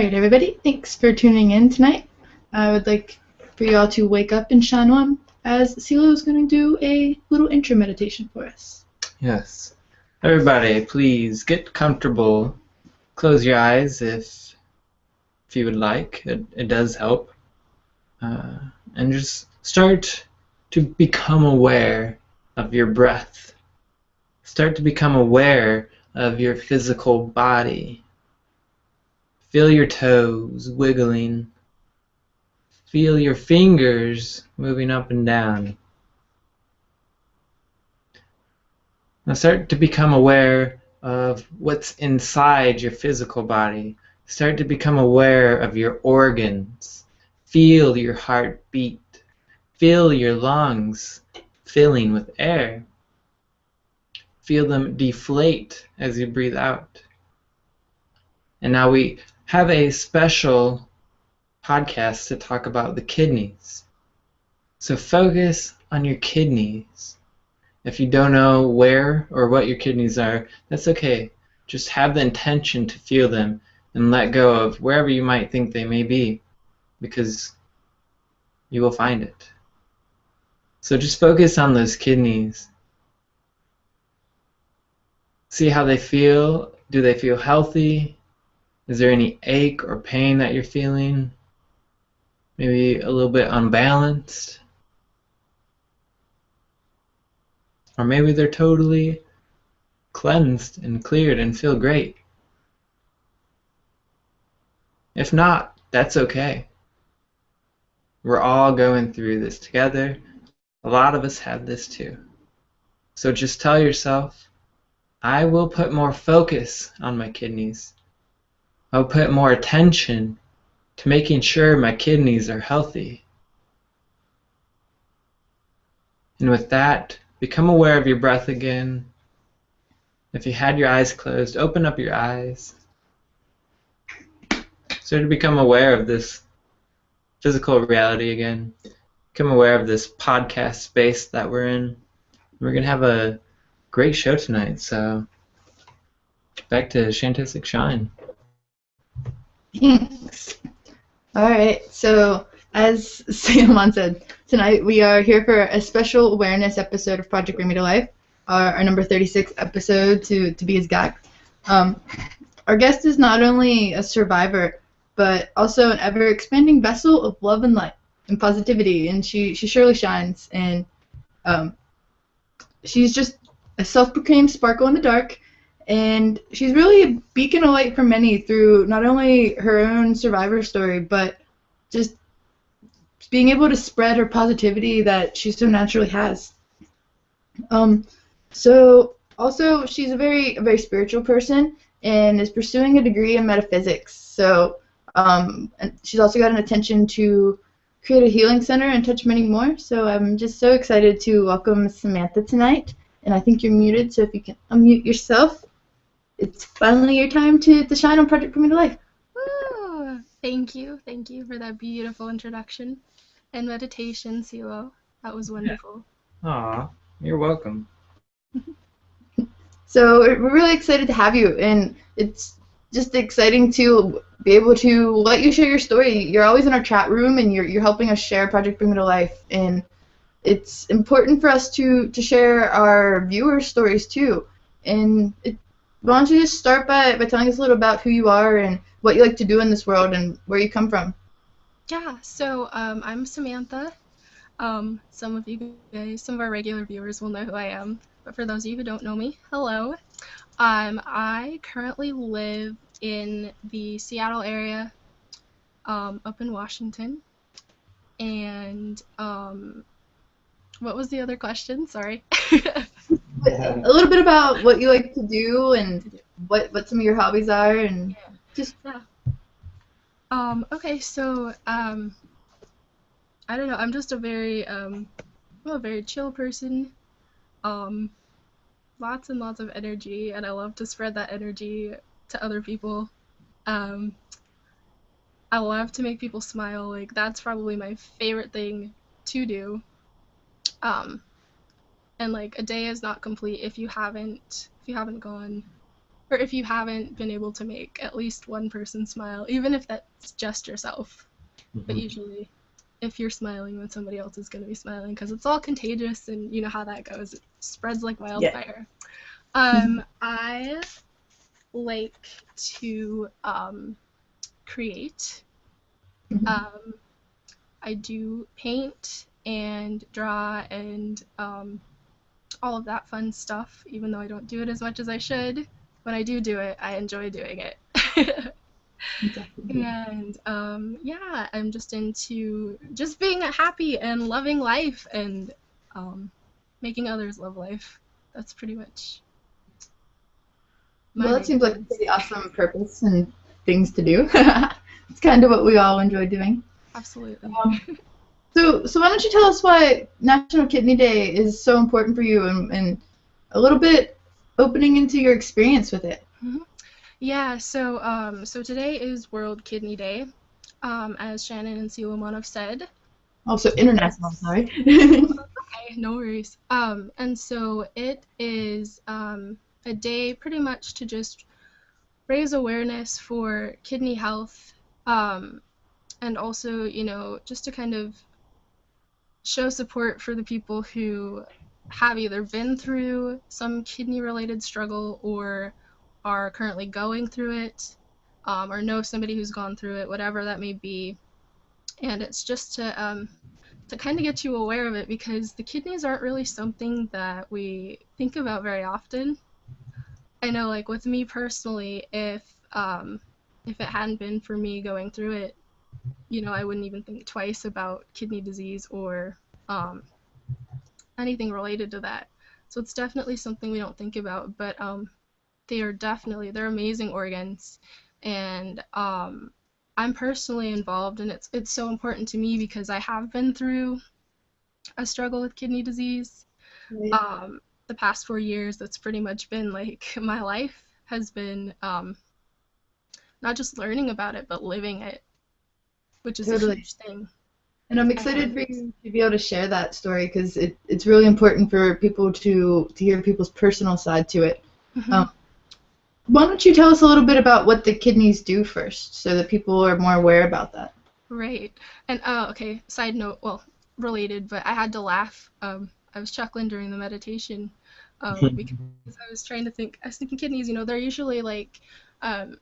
Alright, everybody, thanks for tuning in tonight. I would like for you all to wake up and shine on as CeeLo is going to do a little intro meditation for us. Yes. Everybody, please get comfortable. Close your eyes if you would like. It does help. And just start to become aware of your breath. Start to become aware of your physical body. Feel your toes wiggling. Feel your fingers moving up and down. Now start to become aware of what's inside your physical body. Start to become aware of your organs. Feel your heart beat. Feel your lungs filling with air. Feel them deflate as you breathe out. And now we have a special podcast to talk about the kidneys. So focus on your kidneys. If you don't know where or what your kidneys are, that's okay. Just have the intention to feel them and let go of wherever you might think they may be, because you will find it. So just focus on those kidneys. See how they feel. Do they feel healthy? Is there any ache or pain that you're feeling? Maybe a little bit unbalanced? Or maybe they're totally cleansed and cleared and feel great. If not, that's okay. We're all going through this together. A lot of us have this too. So just tell yourself, I will put more focus on my kidneys. I'll put more attention to making sure my kidneys are healthy. And with that, become aware of your breath again. If you had your eyes closed, open up your eyes. Start to become aware of this physical reality again. Become aware of this podcast space that we're in. We're going to have a great show tonight, so back to Shantastic Shine. Thanks. Alright, so as Salman said, tonight we are here for a special awareness episode of Project Bring Me to Life, our number 36 episode to be exact. Our guest is not only a survivor, but also an ever-expanding vessel of love and light and positivity, and she surely shines, and she's just a self-proclaimed sparkle in the dark, and she's really a beacon of light for many through not only her own survivor story, but just being able to spread her positivity that she so naturally has. So also she's a very spiritual person and is pursuing a degree in metaphysics. So and she's also got an intention to create a healing center and touch many more. So I'm just so excited to welcome Samantha tonight. And I think you're muted, so if you can unmute yourself, it's finally your time to shine on Project Bring Me to Life. Woo! Thank you for that beautiful introduction and meditation, CeeLo. That was wonderful. Aw, you're welcome. So we're really excited to have you, and it's just exciting to be able to let you share your story. You're always in our chat room, and you're helping us share Project Bring Me to Life, and it's important for us to share our viewers' stories too. And why don't you just start by telling us a little about who you are and what you like to do in this world and where you come from? Yeah, so I'm Samantha. Some of you guys, some of our regular viewers will know who I am, but for those of you who don't know me, hello. I currently live in the Seattle area, up in Washington, and what was the other question? Sorry. A little bit about what you like to do and what some of your hobbies are, and just Okay, so I don't know. I'm just a very chill person. Lots and lots of energy, and I love to spread that energy to other people. I love to make people smile. Like, that's probably my favorite thing to do. And like, a day is not complete if you haven't gone or if you haven't been able to make at least one person smile, even if that's just yourself. But usually, if you're smiling, then somebody else is going to be smiling because it's all contagious, and you know how that goes. It spreads like wildfire. I like to create. I do paint and draw and all of that fun stuff, even though I don't do it as much as I should. When I do it, I enjoy doing it. And yeah, I'm just into just being happy and loving life and making others love life. That's pretty much Well, that seems like a pretty awesome purpose and things to do. It's kind of what we all enjoy doing. Absolutely. So why don't you tell us why National Kidney Day is so important for you, and a little bit opening into your experience with it. Yeah, so today is World Kidney Day, as Shannon and Silamon have said. Also international, sorry. Okay, no worries. And so it is a day pretty much to just raise awareness for kidney health, and also, you know, just to kind of show support for the people who have either been through some kidney-related struggle or are currently going through it, or know somebody who's gone through it, whatever that may be. And it's just to kind of get you aware of it, because the kidneys aren't really something that we think about very often. I know, like with me personally, if it hadn't been for me going through it, you know, I wouldn't even think twice about kidney disease or anything related to that. So it's definitely something we don't think about, but they're amazing organs, and I'm personally involved, and it's so important to me because I have been through a struggle with kidney disease. Right. The past 4 years, that's pretty much been like my life has been not just learning about it, but living it, which is Totally. a huge thing. And I'm excited for you to be able to share that story, because it's really important for people to hear people's personal side to it. Why don't you tell us a little bit about what the kidneys do first, so that people are more aware about that? Right. And okay, side note, well, related, but I had to laugh. I was chuckling during the meditation because I was thinking kidneys, you know, they're usually like on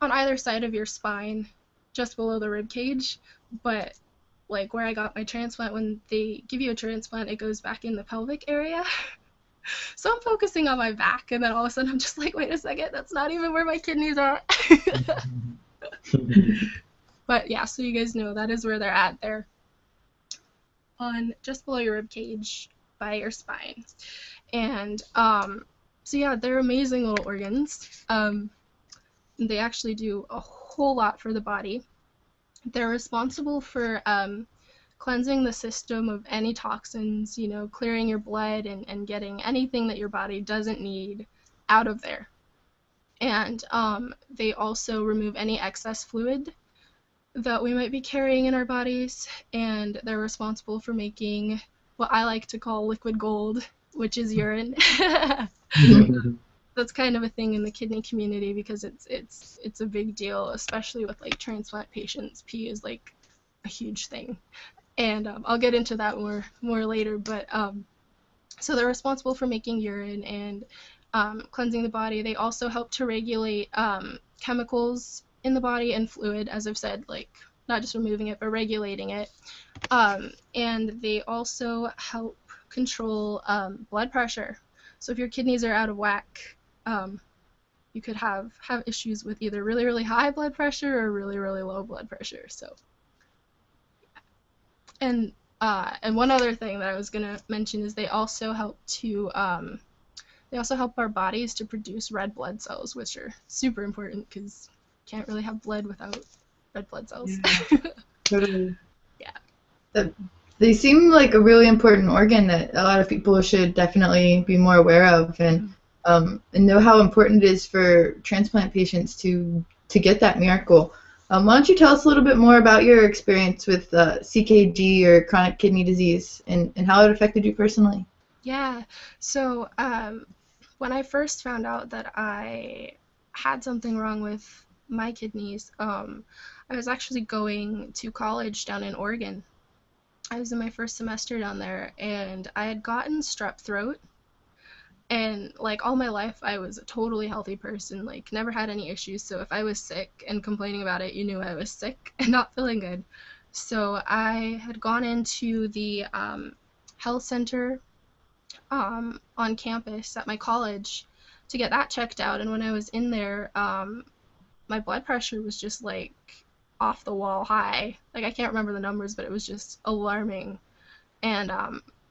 either side of your spine, just below the rib cage, but like where I got my transplant, when they give you a transplant, it goes back in the pelvic area. So I'm focusing on my back, and then all of a sudden I'm just like, wait a second, that's not even where my kidneys are. But yeah, so you guys know that is where they're at. They're on just below your rib cage by your spine. And so yeah, they're amazing little organs. They actually do a whole lot for the body. They're responsible for cleansing the system of any toxins, you know, clearing your blood and getting anything that your body doesn't need out of there. And they also remove any excess fluid that we might be carrying in our bodies, and they're responsible for making what I like to call liquid gold, which is urine. That's kind of a thing in the kidney community because it's a big deal, especially with like transplant patients. Pee is like a huge thing, and I'll get into that more later. But so they're responsible for making urine and cleansing the body. They also help to regulate chemicals in the body and fluid, as I've said, like not just removing it, but regulating it. And they also help control blood pressure. So if your kidneys are out of whack, you could have issues with either really, really high blood pressure or really, really low blood pressure. So, and one other thing that I was gonna mention is they also help our bodies to produce red blood cells, which are super important because you can't really have blood without red blood cells. Yeah, totally. Yeah. They seem like a really important organ that a lot of people should definitely be more aware of, and know how important it is for transplant patients to get that miracle. Why don't you tell us a little bit more about your experience with CKD, or chronic kidney disease, and how it affected you personally? Yeah. So when I first found out that I had something wrong with my kidneys, I was actually going to college down in Oregon. I was in my first semester down there, and I had gotten strep throat. And like all my life, I was a totally healthy person, like never had any issues. So if I was sick and complaining about it, you knew I was sick and not feeling good. So I had gone into the health center on campus at my college to get that checked out. And when I was in there, my blood pressure was just like off the wall high. Like I can't remember the numbers, but it was just alarming. And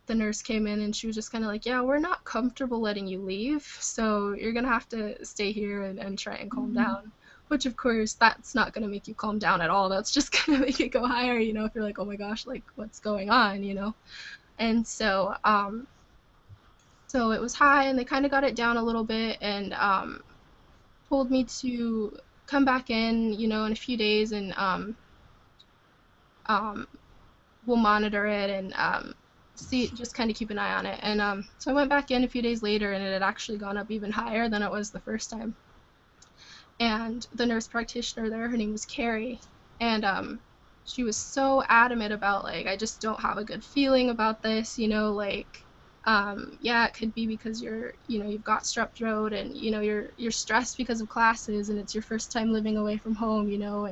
the nurse came in and she was just kind of like, yeah, we're not comfortable letting you leave, so you're gonna have to stay here and try and calm down. Which of course that's not gonna make you calm down at all. That's just gonna make it go higher, you know, if you're like, oh my gosh, like what's going on, you know. And so it was high, and they kind of got it down a little bit, and told me to come back in, you know, in a few days, and um, we'll monitor it and see, just kind of keep an eye on it. And so I went back in a few days later, and it had actually gone up even higher than it was the first time. And the nurse practitioner there, her name was Carrie, and she was so adamant about, like, I just don't have a good feeling about this, you know, like, yeah, it could be because you've got strep throat, and you know you're stressed because of classes, and it's your first time living away from home, you know,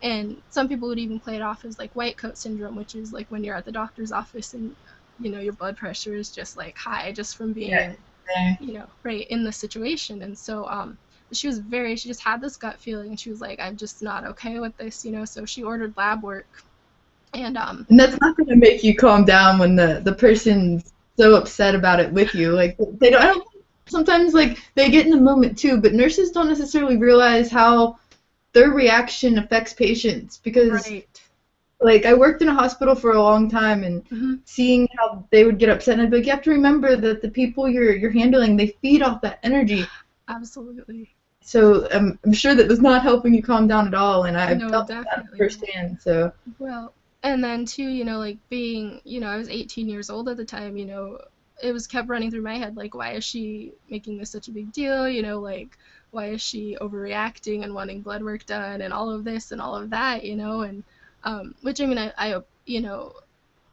and some people would even play it off as like white coat syndrome, which is like when you're at the doctor's office and you know your blood pressure is just like high just from being, you know, right in the situation. And so she just had this gut feeling, and she was like, I'm just not okay with this, you know. So she ordered lab work, and And that's not going to make you calm down when the person's so upset about it with you. Like they don't. I don't. Sometimes like they get in the moment too, but nurses don't necessarily realize how their reaction affects patients because. right. Like, I worked in a hospital for a long time, and seeing how they would get upset, and I'd be like, you have to remember that the people you're handling, they feed off that energy. Absolutely. So I'm sure that was not helping you calm down at all, and I've No, felt that definitely. firsthand. So Well, and then too, you know, like being, you know, I was 18 years old at the time, you know, it was kept running through my head, like, why is she making this such a big deal? You know, like, why is she overreacting and wanting blood work done and all of this and all of that, you know? And which, I mean, I you know,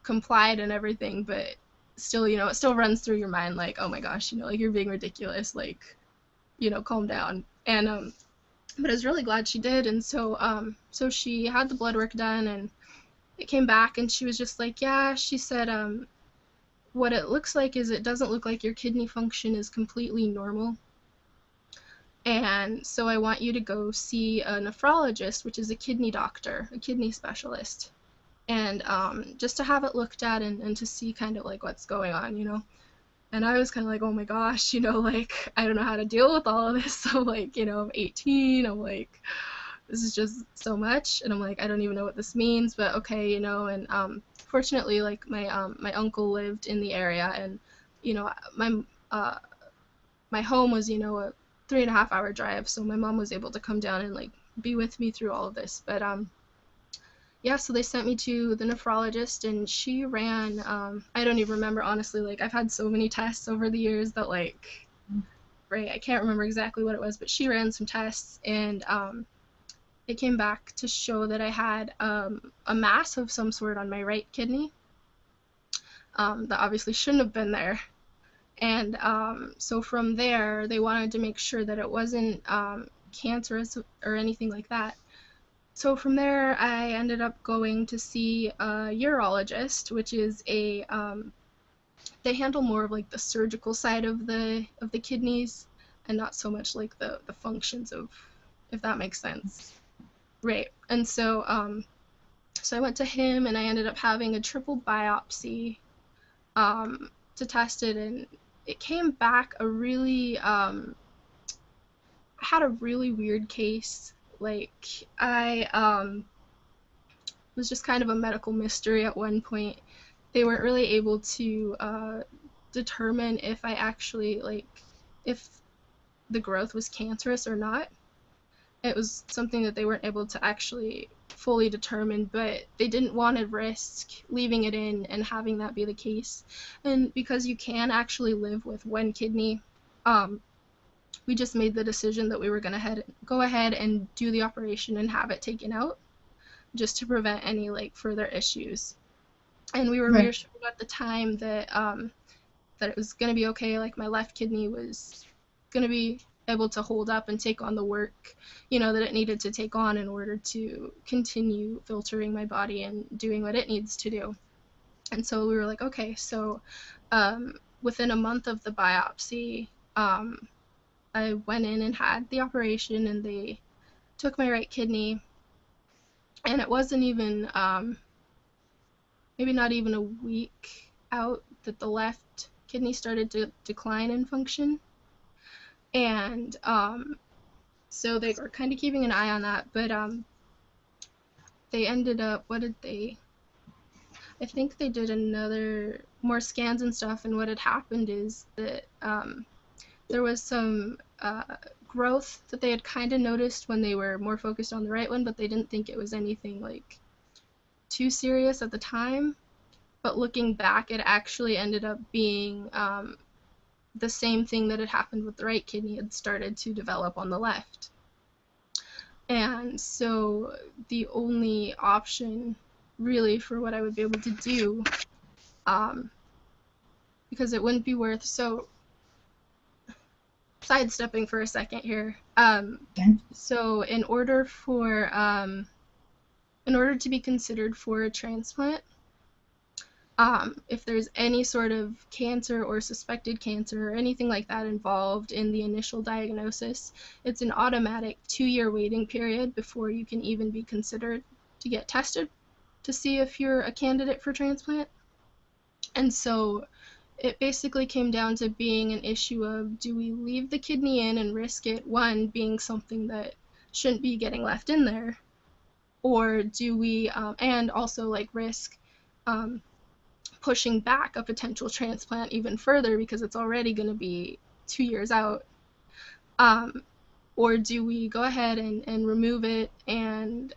complied and everything, but still, you know, it still runs through your mind, like, oh my gosh, you know, like, you're being ridiculous, like, you know, calm down. And but I was really glad she did. And so she had the blood work done, and it came back, and she was just like, yeah, she said, what it looks like is it doesn't look like your kidney function is completely normal. And so I want you to go see a nephrologist, which is a kidney doctor, a kidney specialist, and just to have it looked at, and to see kind of like what's going on, you know. And I was kind of like, oh my gosh, you know, like, I don't know how to deal with all of this. So, like, you know, I'm 18, I'm like, this is just so much. And I'm like, I don't even know what this means, but okay, you know. And fortunately, like, my uncle lived in the area, and, you know, my home was, you know, a 3.5 hour drive. So my mom was able to come down and, like, be with me through all of this. But yeah, so they sent me to the nephrologist, and she ran, I don't even remember, honestly, like, I've had so many tests over the years that, like, right, I can't remember exactly what it was, but she ran some tests, and it came back to show that I had a mass of some sort on my right kidney that obviously shouldn't have been there. And so from there, they wanted to make sure that it wasn't cancerous or anything like that. So from there, I ended up going to see a urologist, which is they handle more of like the surgical side of the kidneys, and not so much like the functions of, if that makes sense. Right. And so I went to him, and I ended up having a triple biopsy to test it, and it came back a really I had a really weird case. Like, I was just kind of a medical mystery at one point. They weren't really able to determine if I actually, like, if the growth was cancerous or not. It was something that they weren't able to actually fully determine, but they didn't want to risk leaving it in and having that be the case. And because you can actually live with one kidney, we just made the decision that we were going to go ahead and do the operation and have it taken out, just to prevent any like further issues. And we were Right. reassured at the time that that it was going to be okay. Like my left kidney was going to be able to hold up and take on the work, that it needed to take on in order to continue filtering my body and doing what it needs to do. And so we were like, okay, so within a month of the biopsy, I went in and had the operation, and they took my right kidney, and it wasn't even maybe not even a week out that the left kidney started to decline in function. And so they were kind of keeping an eye on that, but they ended up, I think they did more scans and stuff, and what had happened is that there was some growth that they had kind of noticed when they were more focused on the right one, but they didn't think it was anything like too serious at the time. But looking back, it actually ended up being the same thing that had happened with the right kidney had started to develop on the left. And so the only option really for what I would be able to do, because it wouldn't be worth, so sidestepping for a second here. Okay. So in order to be considered for a transplant, if there's any sort of cancer or suspected cancer or anything like that involved in the initial diagnosis, it's an automatic 2-year waiting period before you can even be considered to get tested to see if you're a candidate for transplant. And so it basically came down to being an issue of, do we leave the kidney in and risk it, one, being something that shouldn't be getting left in there, or do we, and also like risk pushing back a potential transplant even further because it's already going to be 2 years out, or do we go ahead and remove it and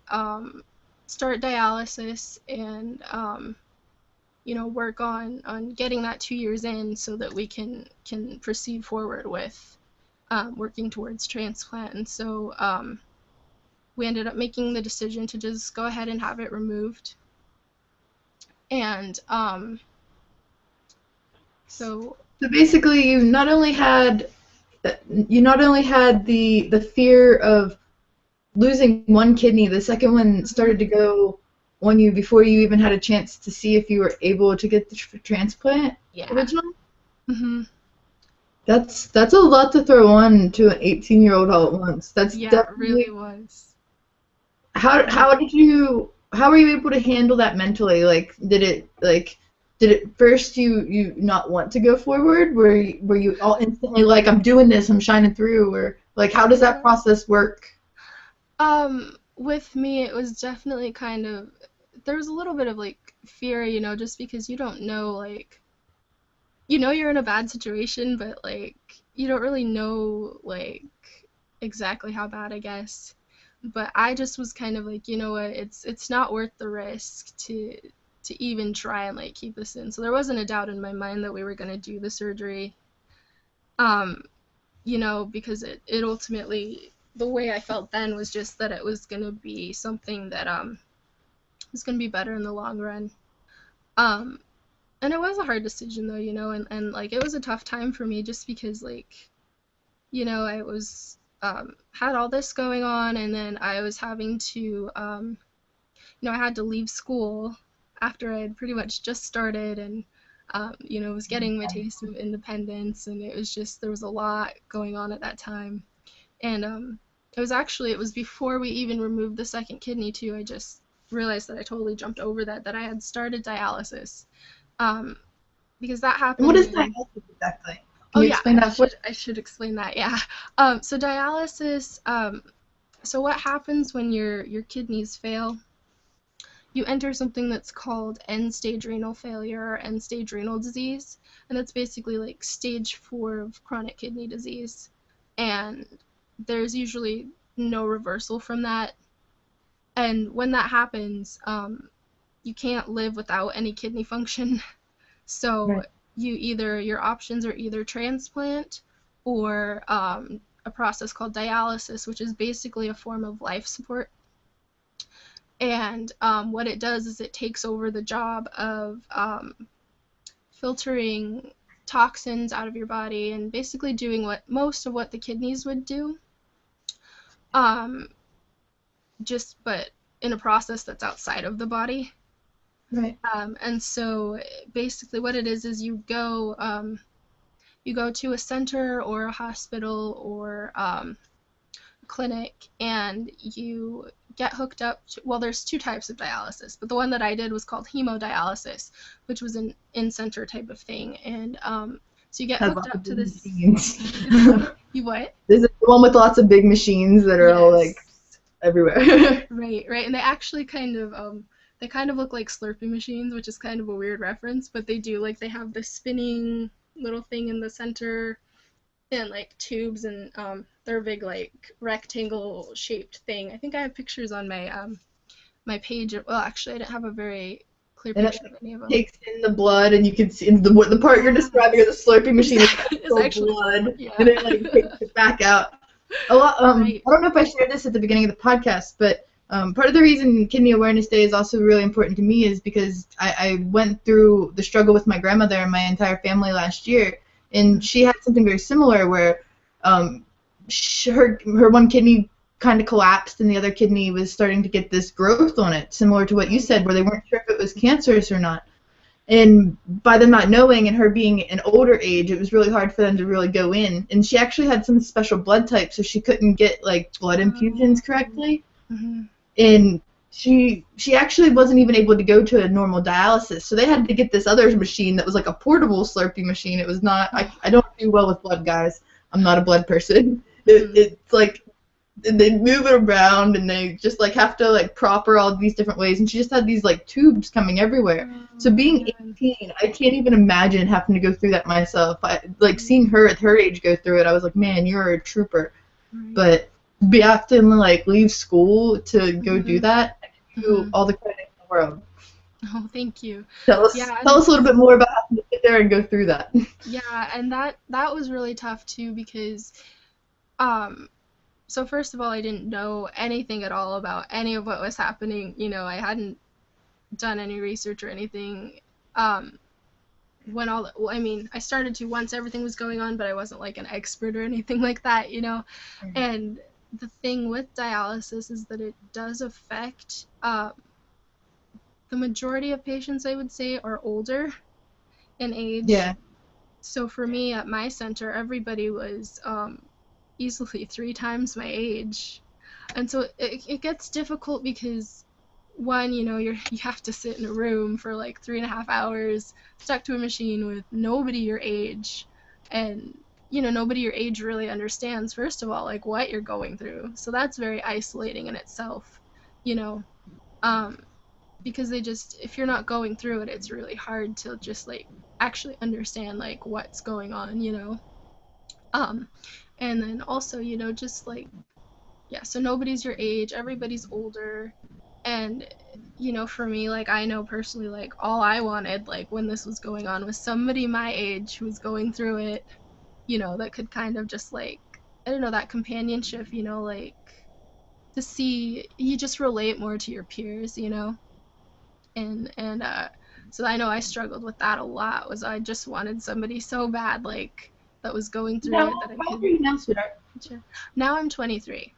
start dialysis and work on getting that 2 years in so that we can proceed forward with working towards transplant. And so we ended up making the decision to just go ahead and have it removed. And so basically, you not only had the fear of losing one kidney, the second one started to go on you before you even had a chance to see if you were able to get the transplant. Yeah. Originally. Mm-hmm. That's a lot to throw on to an 18-year-old all at once. That's Yeah, definitely, it really was. How were you able to handle that mentally? Did it first you not want to go forward? Were you all instantly like, I'm doing this, I'm shining through, or like how does that process work? With me, it was definitely kind of, there was a little bit of like fear, just because you don't know, like, you're in a bad situation, but like you don't really know like exactly how bad, I guess. But I just was kind of like, you know what, it's not worth the risk to even try and like keep this in. So there wasn't a doubt in my mind that we were going to do the surgery. Because it ultimately, the way I felt then was just that it was going to be something that was going to be better in the long run. And it was a hard decision though, and like it was a tough time for me just because like, I was had all this going on, and then I was having to I had to leave school after I had pretty much just started, and was getting my taste of independence, and it was a lot going on at that time. And it was before we even removed the second kidney too. I just realized that I totally jumped over that I had started dialysis, because that happened. And what is dialysis exactly? Can you explain that? I should explain that. Yeah. So dialysis. So what happens when your kidneys fail? You enter something that's called end-stage renal failure or end-stage renal disease, and that's basically like stage 4 of chronic kidney disease. And there's usually no reversal from that. And when that happens, you can't live without any kidney function. So Right. your options are either transplant or a process called dialysis, which is basically a form of life support. And what it does is it takes over the job of filtering toxins out of your body and basically doing most of what the kidneys would do, but in a process that's outside of the body. Right. And so basically what it is you go to a center or a hospital or clinic, and you get hooked up to, well, there's two types of dialysis, but the one that I did was called hemodialysis, which was an in-center type of thing. And so you get hooked up to this machines. You what? There's the one with lots of big machines that are all like everywhere. Right, and they actually kind of look like Slurpee machines, which is kind of a weird reference, but they do, like, they have this spinning little thing in the center and like tubes, and they're a big like rectangle shaped thing. I think I have pictures on my my page. Well, actually I didn't have a very clear picture of any of them. Takes in the blood, and you can see the part you're describing, the Slurpee machine, is actually blood, and it like takes it back out. A lot. Right. I don't know if I shared this at the beginning of the podcast, but part of the reason Kidney Awareness Day is also really important to me is because I went through the struggle with my grandmother and my entire family last year, and she had something very similar where her one kidney kind of collapsed and the other kidney was starting to get this growth on it, similar to what you said, where they weren't sure if it was cancerous or not. And by them not knowing and her being an older age, it was really hard for them to really go in. And she actually had some special blood type, so she couldn't get like blood infusions correctly. Mm-hmm. And she actually wasn't even able to go to a normal dialysis, so they had to get this other machine that was like a portable Slurpee machine. It was not. I don't do well with blood, guys. I'm not a blood person. It's like they move it around and they just like have to like prop her all these different ways, and she just had these like tubes coming everywhere. So being 18, I can't even imagine having to go through that myself. Like seeing her at her age go through it, I was like, man, you're a trooper. But be have to like leave school to go do that, I give you all the credit in the world. Oh, thank you. Tell us a little bit more about having to sit there and go through that. Yeah, and that was really tough too, because so first of all, I didn't know anything at all about any of what was happening. You know, I hadn't done any research or anything. I started to once everything was going on, but I wasn't like an expert or anything like that, you know. Mm-hmm. And the thing with dialysis is that it does affect the majority of patients, I would say, are older in age. Yeah. So for me at my center, everybody was easily 3 times my age. And so it gets difficult because, one, you know, you have to sit in a room for like 3.5 hours stuck to a machine with nobody your age, and you know, nobody your age really understands, first of all, like what you're going through. So that's very isolating in itself, you know, because if you're not going through it, it's really hard to just like actually understand like what's going on, you know. And then also, you know, just like, yeah, so nobody's your age, everybody's older. And, you know, for me, like, I know personally, like, all I wanted, like, when this was going on was somebody my age who was going through it, you know, that could kind of just, like, I don't know, that companionship, you know, like, to see, you just relate more to your peers, you know? And so I know I struggled with that a lot, was I just wanted somebody so bad, like, that was going through it that I could... How old are you now, sweetheart? Now I'm 23.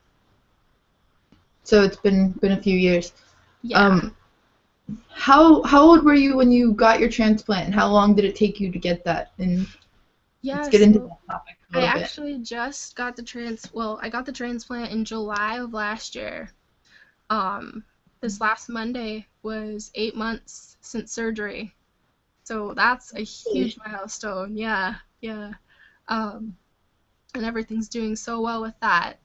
So it's been a few years. Yeah. How old were you when you got your transplant, and how long did it take you to get that? And let's get into that topic a little bit. I actually just got I got the transplant in July of last year. This last Monday was 8 months since surgery. So that's a huge milestone. Yeah. And everything's doing so well with that.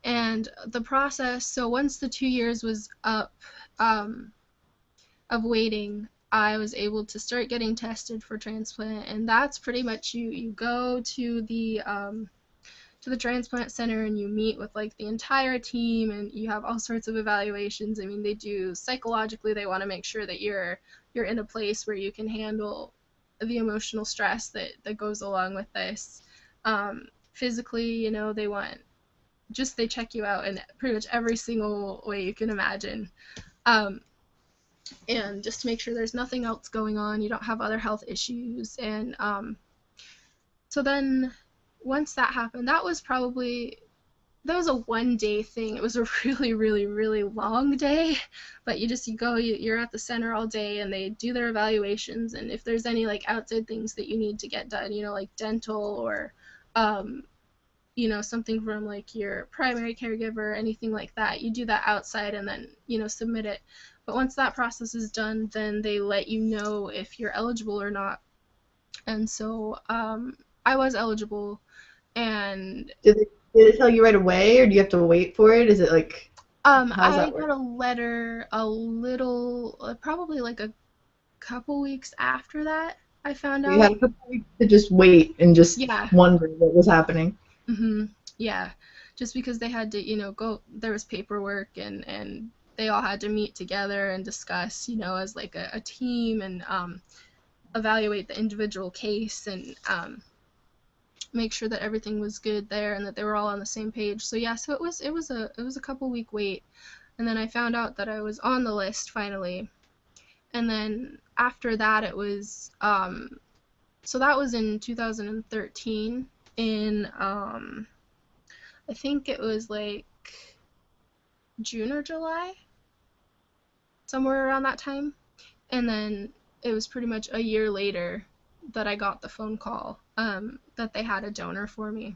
And the process, so once the 2 years was up of waiting, I was able to start getting tested for transplant, and that's pretty much you go to the transplant center and you meet with like the entire team, and you have all sorts of evaluations. I mean, they do psychologically, they want to make sure that you're in a place where you can handle the emotional stress that goes along with this. physically, they want just they check you out in pretty much every single way you can imagine. Um, and just to make sure there's nothing else going on, you don't have other health issues. And so then once that happened, that was a 1 day thing. It was a really, really, really long day, but you go, you're at the center all day, and they do their evaluations, and if there's any like outside things that you need to get done, like dental or something from like your primary caregiver, anything like that, you do that outside and then, submit it. But once that process is done, then they let you know if you're eligible or not. And so I was eligible, and Did they tell you right away, or do you have to wait for it? Is it like, how does I that work? got a letter probably like a couple weeks after that I found You had out. a couple weeks to just wait and just Yeah. wonder what was happening. Yeah. Just because they had to, go, there was paperwork, and they all had to meet together and discuss, as like a team, and evaluate the individual case, and make sure that everything was good there and that they were all on the same page. So yeah, so it was a couple week wait, and then I found out that I was on the list finally. And then after that, it was so that was in 2013, in I think it was like June or July, somewhere around that time. And then it was pretty much a year later that I got the phone call that they had a donor for me.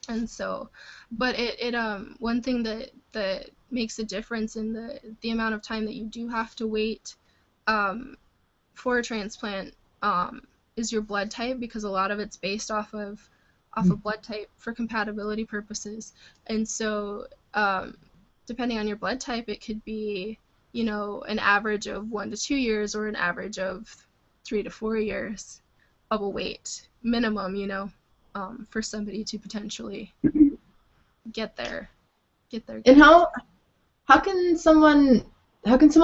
And so, but it one thing that makes a difference in the amount of time that you do have to wait um, for a transplant is your blood type, because a lot of it's based off of blood type for compatibility purposes. And so, depending on your blood type, it could be, an average of 1 to 2 years, or an average of 3 to 4 years of a wait minimum, for somebody to potentially get there. And how can someone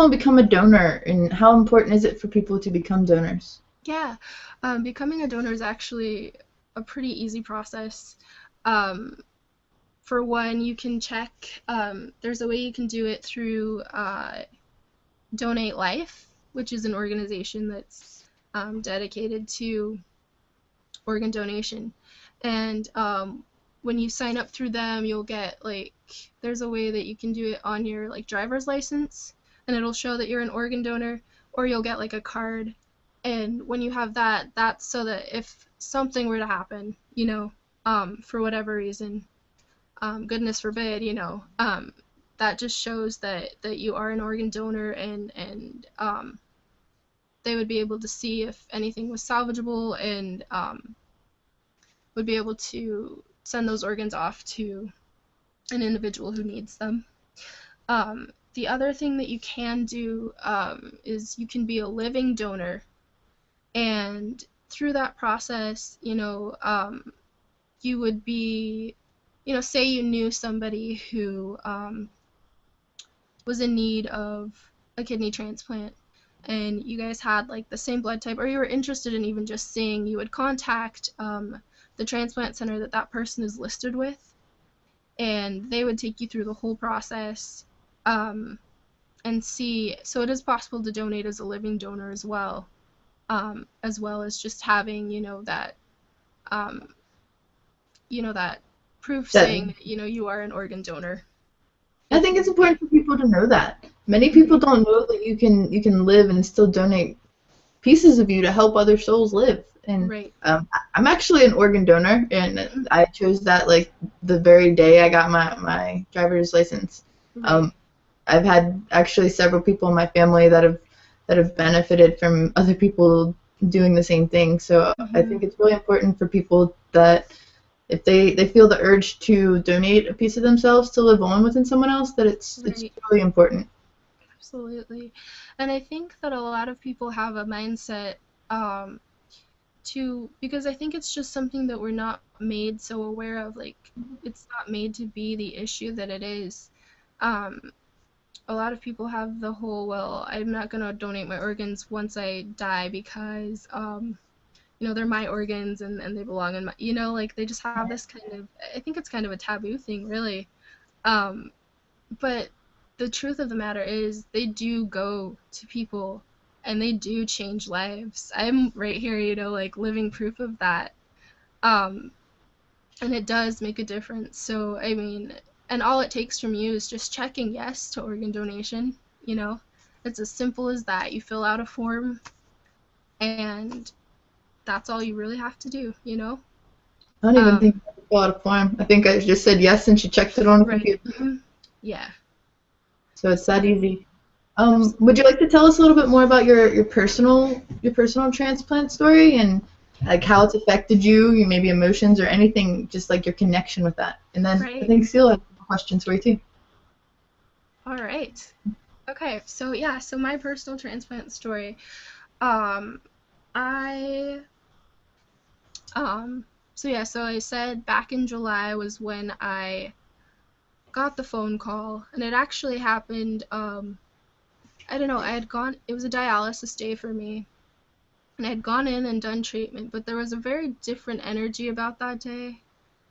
become a donor, and how important is it for people to become donors? Yeah, becoming a donor is actually a pretty easy process. Um, for one, you can check. There's a way you can do it through Donate Life, which is an organization that's dedicated to organ donation. And when you sign up through them, you'll get like, there's a way that you can do it on your like driver's license, and it'll show that you're an organ donor, or you'll get like a card. And when you have that, that's so that if something were to happen, for whatever reason, goodness forbid, that just shows that you are an organ donor, and they would be able to see if anything was salvageable, and would be able to send those organs off to an individual who needs them. The other thing that you can do is you can be a living donor, and through that process, you would be, say you knew somebody who was in need of a kidney transplant, and you guys had like the same blood type, or you were interested in even just seeing, you would contact the transplant center that person is listed with, and they would take you through the whole process and see. So it is possible to donate as a living donor as well as just having, um, that proof That saying that, you are an organ donor. I think it's important for people to know that. Many Mhm. people don't know that you can live and still donate pieces of you to help other souls live. And Right. I'm actually an organ donor, and Mhm. I chose that like the very day I got my driver's license. Right. Um, I've had actually several people in my family that have benefited from other people doing the same thing. So I Mhm. think it's really important for people that if they feel the urge to donate a piece of themselves to live on within someone else, that it's Right. really important. Absolutely. And I think that a lot of people have a mindset um, because I think it's just something that we're not made so aware of. Like, it's not made to be the issue that it is. Um, a lot of people have the whole, well, I'm not going to donate my organs once I die because they're my organs and they belong in my, like they just have this kind of, I think it's kind of a taboo thing, really. Um, but the truth of the matter is they do go to people and they do change lives. I'm right here, like living proof of that. Um, and it does make a difference. So, I mean, and all it takes from you is just checking yes to organ donation, you know? It's as simple as that. You fill out a form and that's all you really have to do, you know? I don't even think I fill out a form. I think I just said yes and she checked it on the Right. computer. Mm-hmm. Yeah. So it's that easy. Would you like to tell us a little bit more about your personal transplant story and like how it's affected you, your maybe emotions or anything, just like your connection with that? And then I Right. think Seal has questions for you too. All right. Okay. So yeah. So my personal transplant story. Um, I So yeah. So I said back in July was when I got the phone call, and it actually happened. I don't know. I had gone. It was a dialysis day for me, and I had gone in and done treatment, but there was a very different energy about that day.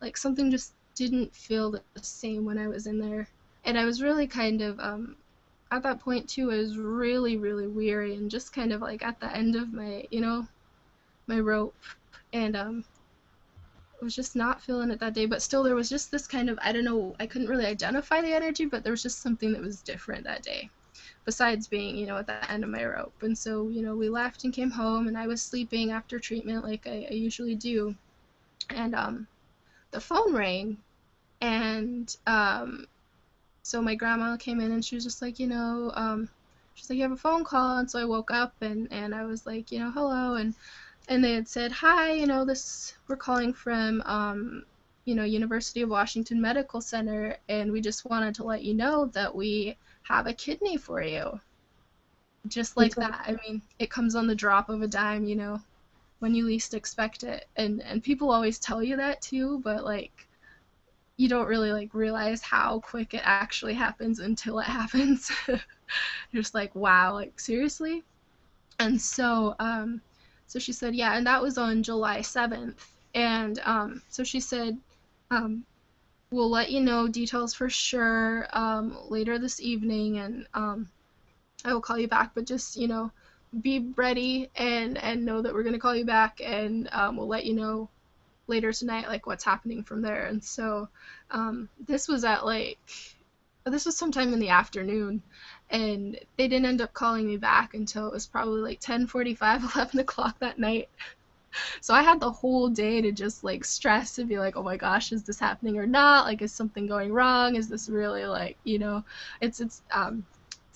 Like something just didn't feel the same when I was in there, and I was really kind of at that point too. I was really really weary and just kind of like at the end of my my rope, and I was just not feeling it that day. But still, there was just this kind of, I don't know. I couldn't really identify the energy, but there was just something that was different that day, besides being, at the end of my rope. And so, we left and came home, and I was sleeping after treatment like I usually do. And the phone rang, and so my grandma came in, and she was just like, she's like, you have a phone call. And so I woke up, and I was like, hello. And they had said, hi, we're calling from, University of Washington Medical Center, and we just wanted to let you know that we have a kidney for you. Just like that. I mean, it comes on the drop of a dime, when you least expect it. And people always tell you that too, but like you don't really like realize how quick it actually happens until it happens. You're just like, wow, like seriously? And so she said, yeah, and that was on July 7th. And so she said, um, we'll let you know details for sure later this evening, and I will call you back, but just, be ready and know that we're going to call you back, and we'll let you know later tonight, like, what's happening from there. And so this was this was sometime in the afternoon, and they didn't end up calling me back until it was probably like 10:45, 11 o'clock that night. So I had the whole day to just like stress and be like, oh my gosh, is this happening or not? Like, is something going wrong? Is this really like, it's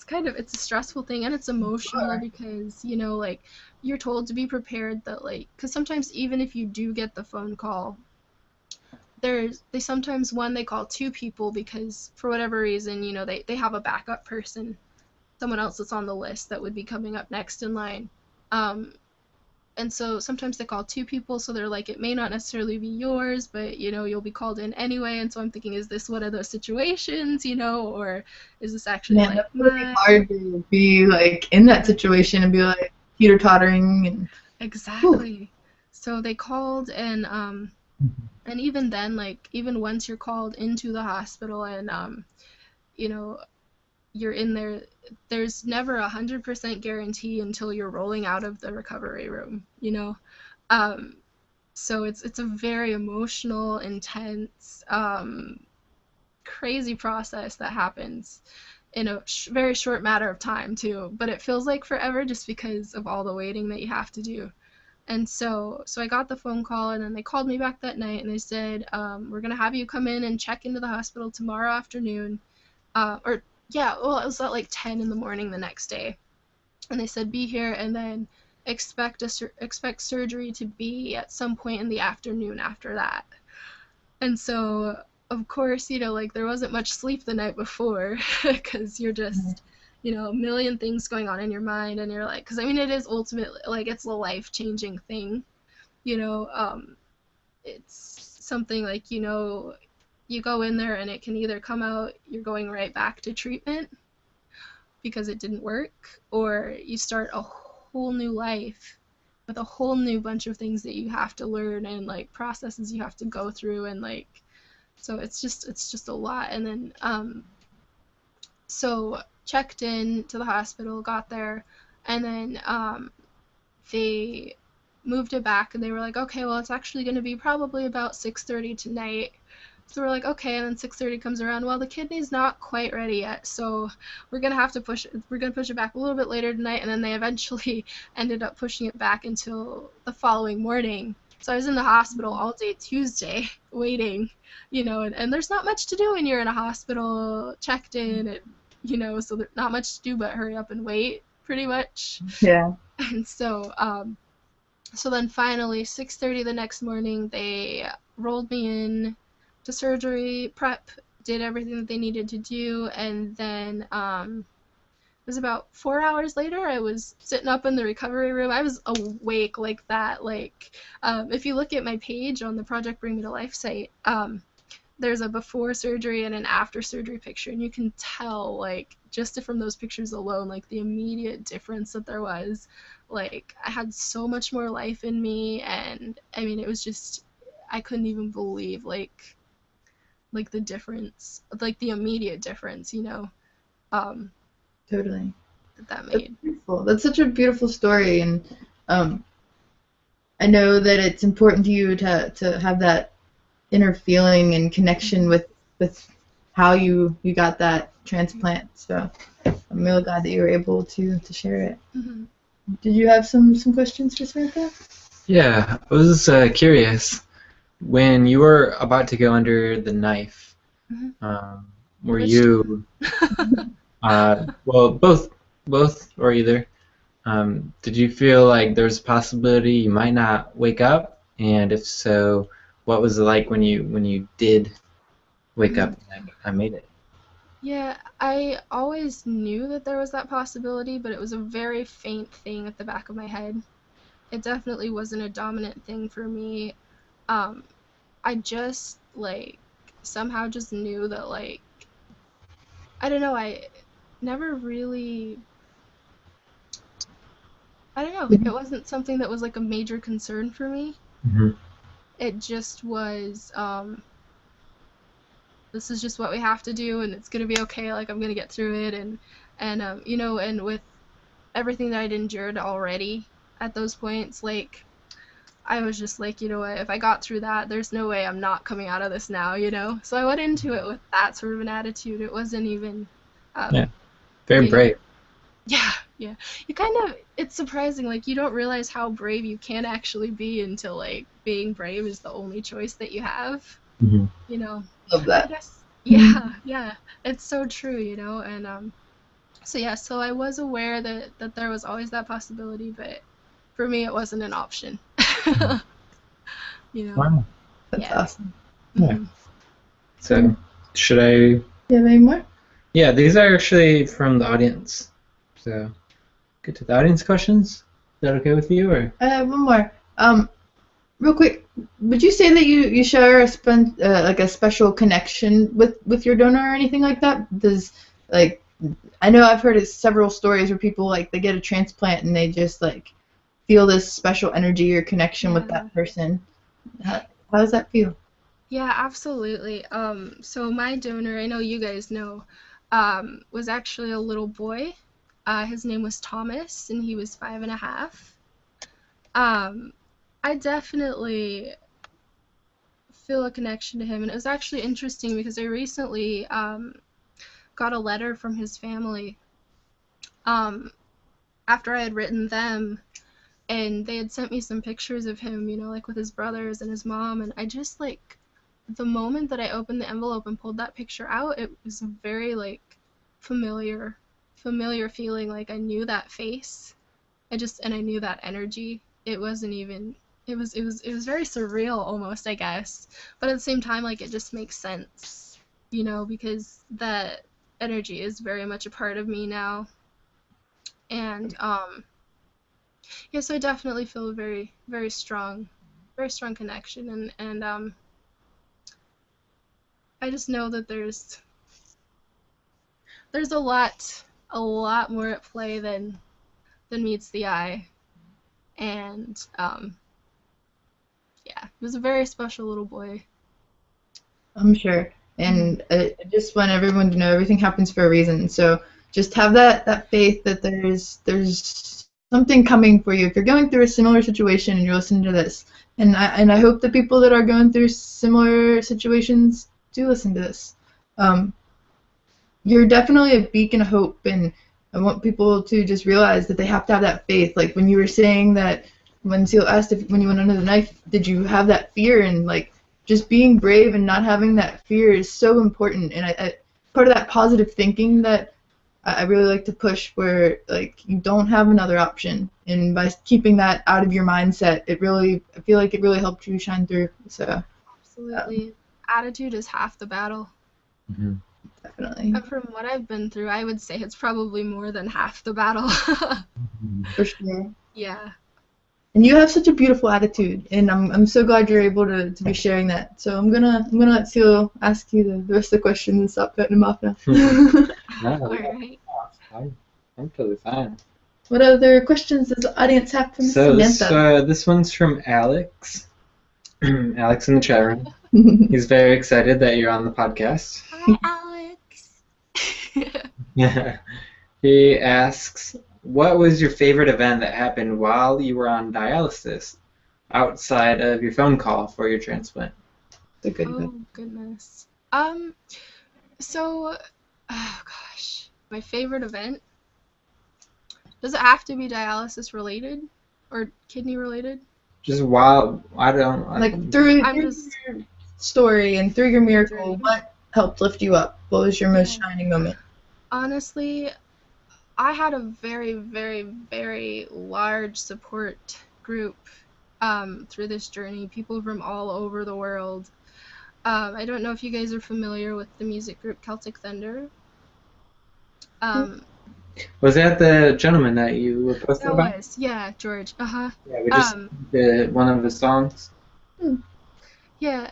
kind of, it's a stressful thing, and it's emotional because, like you're told to be prepared that like, because sometimes even if you do get the phone call, they sometimes they call two people because for whatever reason, they have a backup person, someone else that's on the list that would be coming up next in line. And so sometimes they call two people, so they're like, it may not necessarily be yours, but you'll be called in anyway. And so I'm thinking, is this one of those situations, or is this actually Man, like that's really hard to be like in that situation and be like teeter tottering and exactly. Whew. So they called, and even then, like even once you're called into the hospital and you're in there, there's never 100% guarantee until you're rolling out of the recovery room, so it's a very emotional, intense, crazy process that happens in a very short matter of time too, but it feels like forever just because of all the waiting that you have to do. And so I got the phone call, and then they called me back that night, and they said, we're going to have you come in and check into the hospital tomorrow afternoon. Or, yeah, well, it was at like 10 in the morning the next day. And they said, be here, and then expect surgery to be at some point in the afternoon after that. And so, of course, like there wasn't much sleep the night before because you're just, a million things going on in your mind, and you're like, because I mean, it is ultimately like it's a life-changing thing, you know. It's something like, you go in there and it can either come out you're going right back to treatment because it didn't work, or you start a whole new life with a whole new bunch of things that you have to learn and like processes you have to go through, and like so it's just a lot. And then so checked in to the hospital, got there, and then they moved it back, and they were like, okay, well, it's actually going to be probably about 6:30 tonight. So we're like, okay, and then 6:30 comes around. Well, the kidney's not quite ready yet, so we're gonna have to push it. We're gonna push it back a little bit later tonight, and then they eventually ended up pushing it back until the following morning. So I was in the hospital all day Tuesday waiting, and there's not much to do when you're in a hospital, checked in, and so there's not much to do but hurry up and wait, pretty much. Yeah. And so then finally 6:30 the next morning, they rolled me in to surgery prep, did everything that they needed to do, and then it was about 4 hours later, I was sitting up in the recovery room. I was awake like that. Like, if you look at my page on the Project Bring Me to Life site, there's a before surgery and an after surgery picture, and you can tell, like, just from those pictures alone, like, the immediate difference that there was. Like, I had so much more life in me, and, I mean, it was just, I couldn't even believe, like the difference, like, the immediate difference, Totally. that That's made. beautiful. That's such a beautiful story, and I know that it's important to you to have that inner feeling and connection with how you got that transplant. So I'm really glad that you were able to share it. Mm-hmm. Did you have some questions for Samantha? Yeah, I was curious. When you were about to go under the knife, were Which you, well, both or either, did you feel like there's a possibility you might not wake up? And if so, what was it like when you did wake up and like, I made it? Yeah, I always knew that there was that possibility, but it was a very faint thing at the back of my head. It definitely wasn't a dominant thing for me. Um, I just, like, somehow just knew that, like, I don't know, I never really, I don't know, it wasn't something that was, like, a major concern for me. Hmm. It just was, this is just what we have to do, and it's gonna be okay, like, I'm gonna get through it, and with everything that I'd endured already at those points, like, I was just like, you know what, if I got through that, there's no way I'm not coming out of this now. So I went into it with that sort of an attitude. It wasn't even, Yeah, um, very you know, brave. yeah, yeah. It's surprising, like, you don't realize how brave you can actually be until, like, being brave is the only choice that you have, Hmm. you know. Love I that. guess, yeah, yeah, it's so true, and, so yeah, so I was aware that there was always that possibility, but for me, it wasn't an option. you know, Wow. That's yeah. awesome. Yeah. Hmm. So should I? Do you have any more? Yeah, these are actually from the audience. So get to the audience questions. Is that okay with you, or? I have one more. Real quick, would you say that you share like a special connection with your donor or anything like that? Does, like, I know I've heard several stories where people, like, they get a transplant and they just, like, feel this special energy or connection with Yeah. that person. How does that feel? Yeah, absolutely. So my donor, I know you guys know, was actually a little boy. His name was Thomas, and he was 5.5. Um, I definitely feel a connection to him, and it was actually interesting because I recently got a letter from his family um, after I had written them, and they had sent me some pictures of him, like with his brothers and his mom, and I just, like, the moment that I opened the envelope and pulled that picture out, it was a very, like, familiar feeling. Like, I knew that face. And I knew that energy. It wasn't even, it was very surreal almost, I guess. But at the same time, like, it just makes sense, because that energy is very much a part of me now. And, yeah, so I definitely feel a very, very strong connection. And I just know that there's a lot more at play than meets the eye. And yeah, he was a very special little boy. I'm sure. And I just want everyone to know everything happens for a reason. So just have that faith that there's something coming for you. If you're going through a similar situation and you're listening to this, and I hope the people that are going through similar situations do listen to this. You're definitely a beacon of hope, and I want people to just realize that they have to have that faith. Like when you were saying that when Seal asked if when you went under the knife, did you have that fear? And like just being brave and not having that fear is so important. And I part of that positive thinking that I really like to push, where like you don't have another option, and by keeping that out of your mindset, I feel like it really helped you shine through. So Absolutely. Attitude is half the battle. Mhm. definitely, And from what I've been through, I would say it's probably more than half the battle. for sure. Yeah. And you have such a beautiful attitude, and I'm so glad you're able to be sharing that. So I'm gonna let Seal ask you the rest of the questions and stop cutting him off now. No, All right. I'm totally fine. What other questions does the audience have for Miss So Samantha? this one's from Alex. Alex in the chat room. He's very excited that you're on the podcast. Hi, Alex. Yeah. He asks, what was your favorite event that happened while you were on dialysis outside of your phone call for your transplant? The good Oh, one. goodness. So, oh gosh, my favorite event. Does it have to be dialysis related or kidney related? Just while Like through I'm your just story and through your miracle, journey. what helped lift you up? What was your most Yeah. shining moment? Honestly, I had a very, very, very large support group through this journey. People from all over the world. I don't know if you guys are familiar with the music group Celtic Thunder. Um, Was that the gentleman that you were posting that about? was, yeah, George. Yeah, we just did one of his songs. Yeah,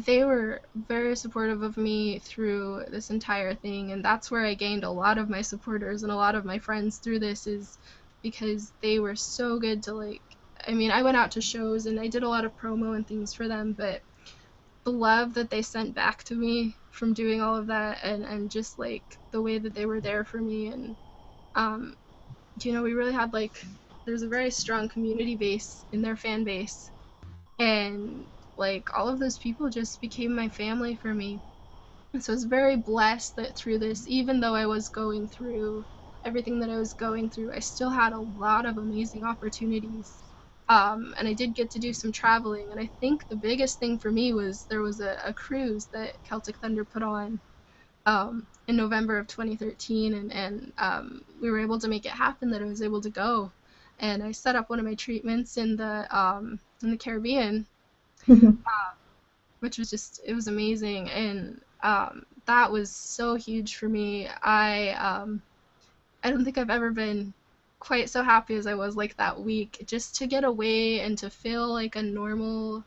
they were very supportive of me through this entire thing, and that's where I gained a lot of my supporters and a lot of my friends through this, is because they were so good to, like, I mean, I went out to shows and I did a lot of promo and things for them, but the love that they sent back to me from doing all of that, and just like the way that they were there for me, and um we really had, like, there's a very strong community base in their fan base, and like all of those people just became my family for me. And so I was very blessed that through this, even though I was going through everything that I was going through, I still had a lot of amazing opportunities. And I did get to do some traveling, and I think the biggest thing for me was there was a cruise that Celtic Thunder put on in November of 2013, and we were able to make it happen that I was able to go. And I set up one of my treatments in the Caribbean, which was just, it was amazing, and that was so huge for me. I don't think I've ever been quite so happy as I was like that week, just to get away and to feel like a normal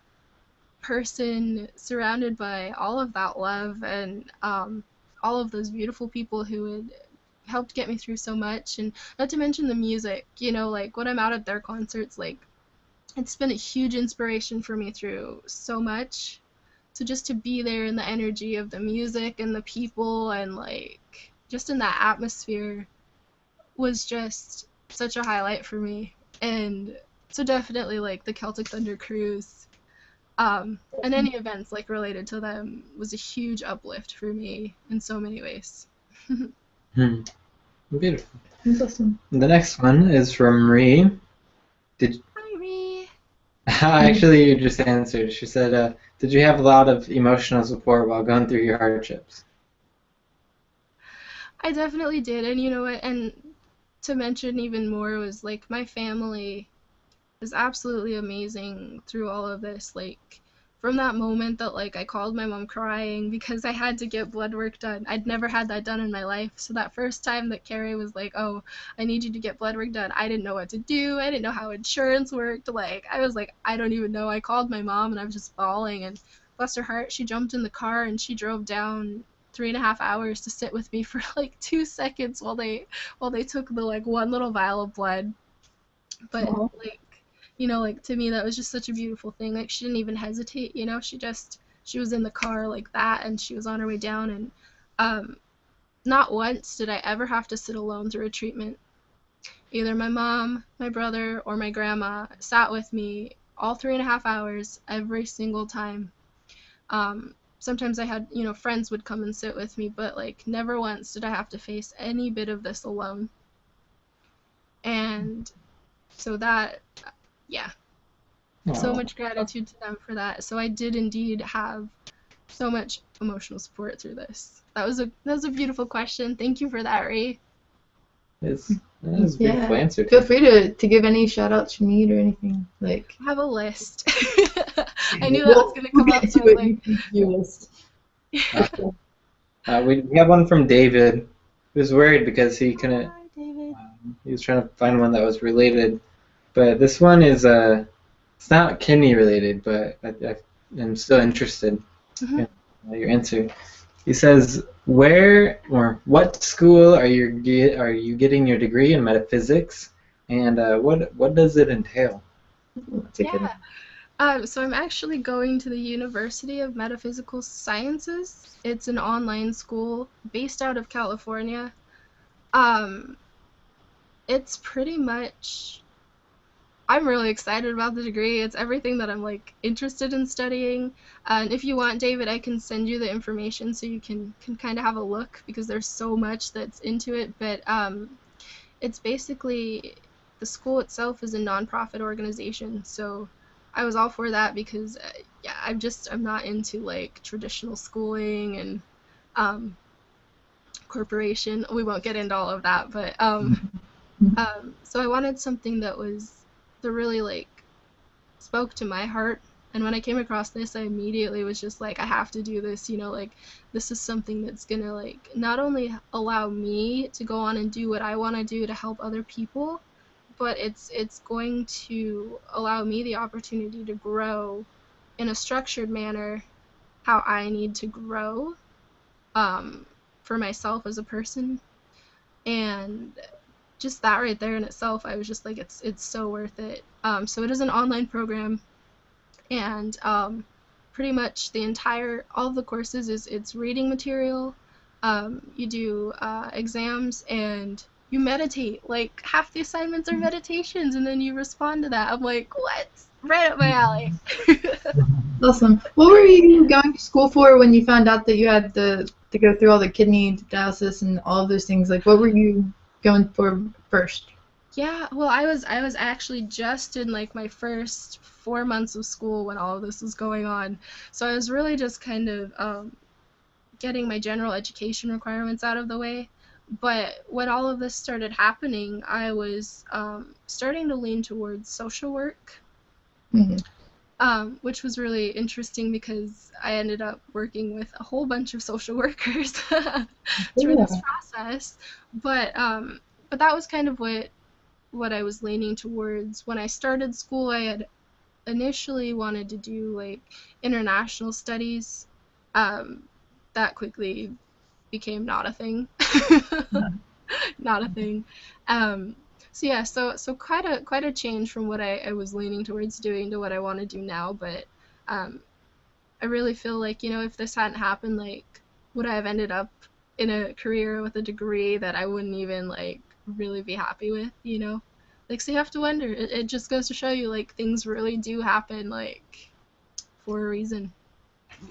person surrounded by all of that love, and all of those beautiful people who had helped get me through so much, and not to mention the music, like when I'm out at their concerts, like it's been a huge inspiration for me through so much. So just to be there in the energy of the music and the people, and like just in that atmosphere, was just such a highlight for me. And so definitely like the Celtic Thunder cruise, and any events like related to them, was a huge uplift for me in so many ways. Beautiful. That's awesome. The next one is from Ree. Hi, Ree. Actually, you just answered. She said, did you have a lot of emotional support while going through your hardships? I definitely did, and you know what? And to mention even more was like my family is absolutely amazing through all of this. Like from that moment that like I called my mom crying because I had to get blood work done. I'd never had that done in my life. So that first time that Carrie was like, "Oh, I need you to get blood work done," I didn't know what to do. I didn't know how insurance worked. Like I was like, I don't even know. I called my mom and I was just bawling, and bless her heart, she jumped in the car and she drove down 3.5 hours to sit with me for like 2 seconds while they took the like one little vial of blood. But Wow. like you know, like to me that was just such a beautiful thing. Like she didn't even hesitate, you know, she was in the car like that and she was on her way down, and um, not once did I ever have to sit alone through a treatment. Either my mom, my brother, or my grandma sat with me all 3.5 hours every single time. Sometimes I had, you know, friends would come and sit with me, but like never once did I have to face any bit of this alone. And so that, yeah, so Oh, much gratitude to them for that. So I did indeed have so much emotional support through this. That was a beautiful question. Thank you for that, Ray. that is a beautiful Yeah. answer. Feel free to give any shout outs you need or anything. Like, I have a list. I knew that was we'll, gonna we'll come get up, to so I was it. like, You list. We have one from David, who was worried because he couldn't. hi, David. He was trying to find one that was related, but this one is it's not kidney related, but I'm still interested Mhm. in your answer. He says, "Where or what school are you getting your degree in metaphysics, and what does it entail?" That's a good one. Yeah. So I'm actually going to the University of Metaphysical Sciences. It's an online school based out of California. Um, it's pretty much, I'm really excited about the degree. It's everything that I'm like interested in studying. And if you want, David, I can send you the information so you can kind of have a look because there's so much that's into it. But it's basically, the school itself is a nonprofit organization, so I was all for that because yeah, I'm not into like traditional schooling and um, corporation. We won't get into all of that, but so I wanted something that was that really like spoke to my heart. And when I came across this, I immediately was just like, I have to do this, you know, like this is something that's gonna like not only allow me to go on and do what I want to do to help other people, but it's going to allow me the opportunity to grow in a structured manner how I need to grow um, for myself as a person. And just that right there in itself, I was just like, it's so worth it. So it is an online program, and pretty much all of the courses is it's reading material. You do exams and you meditate. Like half the assignments are meditations, and then you respond to that. I'm like, what? Right up my alley. Awesome. What were you going to school for when you found out that you had to go through all the kidney dialysis and all of those things? Like, what were you going for first? Yeah, well, I was actually just in like my first 4 months of school when all of this was going on, so I was really just kind of getting my general education requirements out of the way. But when all of this started happening, I was starting to lean towards social work, Mm-hmm. which was really interesting because I ended up working with a whole bunch of social workers through Yeah. this process. But that was kind of what I was leaning towards. When I started school, I had initially wanted to do like international studies. Um, that quickly became not a thing. Not a thing. Um, so yeah, so quite a change from what I was leaning towards doing to what I want to do now. But um, I really feel like, you know, if this hadn't happened, like, would I have ended up in a career with a degree that I wouldn't even like really be happy with, you know? Like, so you have to wonder. It just goes to show you, like, things really do happen, like, for a reason.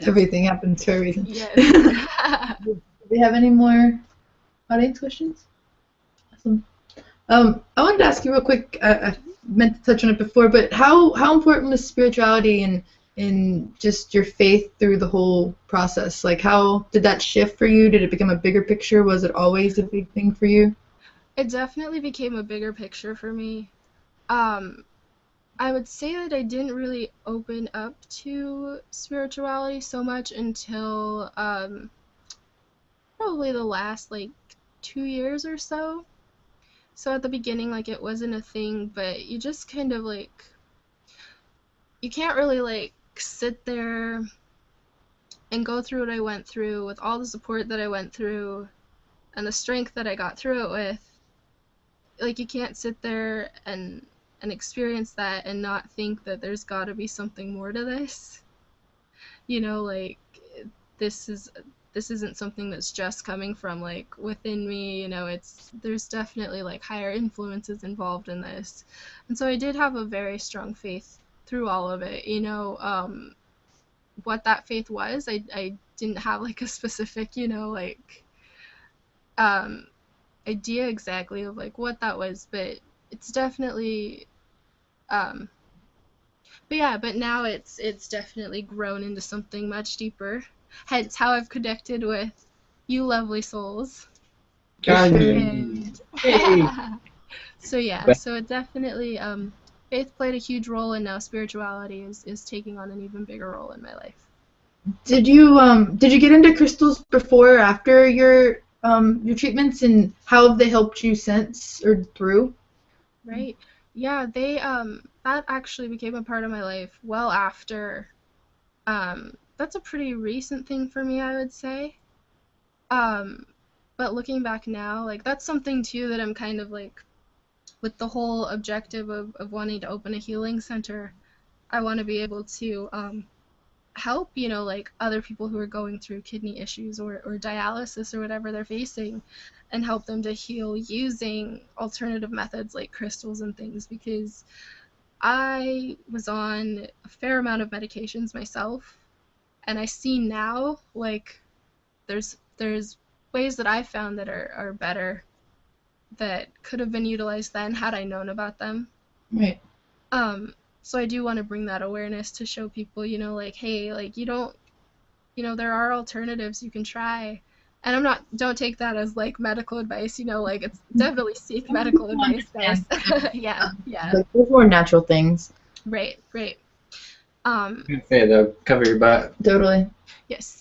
Everything happens for a reason. Yes. Do we have any more audience questions? Awesome. I wanted to ask you real quick. I meant to touch on it before, but how important was spirituality and just your faith through the whole process? Like, how did that shift for you? Did it become a bigger picture? Was it always a big thing for you? It definitely became a bigger picture for me. Um, I would say that I didn't really open up to spirituality so much until probably the last like 2 years or so. So at the beginning, like it wasn't a thing, but you just kind of like, you can't really like sit there and go through what I went through with all the support that I went through and the strength that I got through it with. Like you can't sit there and experience that and not think that there's got to be something more to this. You know, like this isn't something that's just coming from like within me, you know, there's definitely like higher influences involved in this. And so I did have a very strong faith through all of it, you know. What that faith was, I didn't have like a specific, you know, like um idea exactly of like what that was, but it's definitely but yeah, but now it's definitely grown into something much deeper. Hence how I've connected with you lovely souls. For sure. And Hey. so yeah, so it definitely faith played a huge role, and now spirituality is taking on an even bigger role in my life. Did you get into crystals before or after your treatments, and how have they helped you since or through? Right. Yeah, they that actually became a part of my life well after. That's a pretty recent thing for me, I would say. Um, but looking back now, like that's something too that I'm kind of like with the whole objective of wanting to open a healing center. I want to be able to help, you know, like other people who are going through kidney issues or dialysis or whatever they're facing, and help them to heal using alternative methods like crystals and things, because I was on a fair amount of medications myself, and I see now like there's ways that I found that are better that could have been utilized then had I known about them. Right. So I do want to bring that awareness to show people, you know, like, hey, like you don't, you know, there are alternatives you can try. And don't take that as like medical advice, you know, like it's definitely seek medical advice, guys. Yeah. Like those more natural things. Right. Okay, they'll cover your butt. Totally. Yes.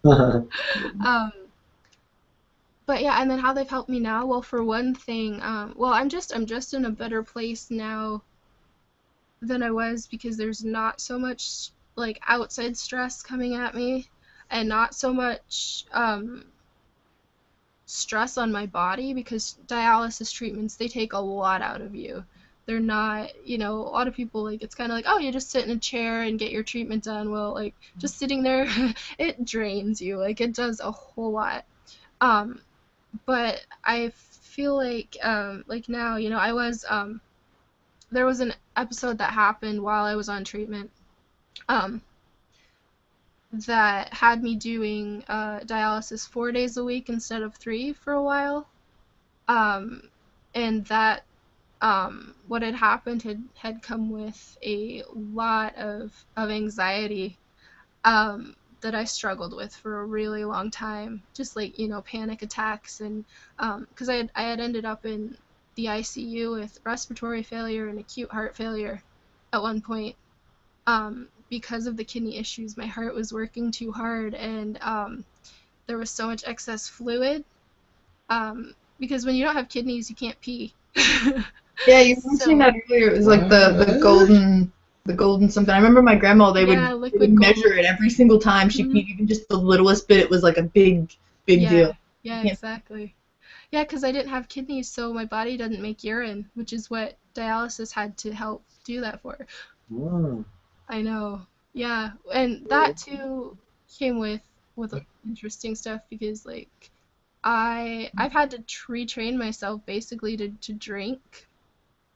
But yeah, and then how they've helped me now. Well, for one thing, well, I'm just in a better place now than I was, because there's not so much like outside stress coming at me, and not so much stress on my body, because dialysis treatments, they take a lot out of you. They're not, you know, a lot of people, like, it's kind of like, oh, you just sit in a chair and get your treatment done. Well, like, just sitting there, it drains you. Like, it does a whole lot. But I feel like now, you know, there was an episode that happened while I was on treatment, that had me doing dialysis 4 days a week instead of 3 for a while. And that what had happened had come with a lot of anxiety that I struggled with for a really long time. Just like, you know, panic attacks, and because I had ended up in the ICU with respiratory failure and acute heart failure at one point. Because of the kidney issues, my heart was working too hard, and there was so much excess fluid. Because when you don't have kidneys, you can't pee. Yeah, you were mentioning that earlier. It was like the golden something. I remember my grandma, they would measure it every single time she peed, even just the littlest bit. It was like a big deal. Yeah, exactly. Yeah, because I didn't have kidneys, so my body doesn't make urine, which is what dialysis had to help do that for. Wow. I know. Yeah, and that too came with interesting stuff, because like I've had to retrain myself basically to drink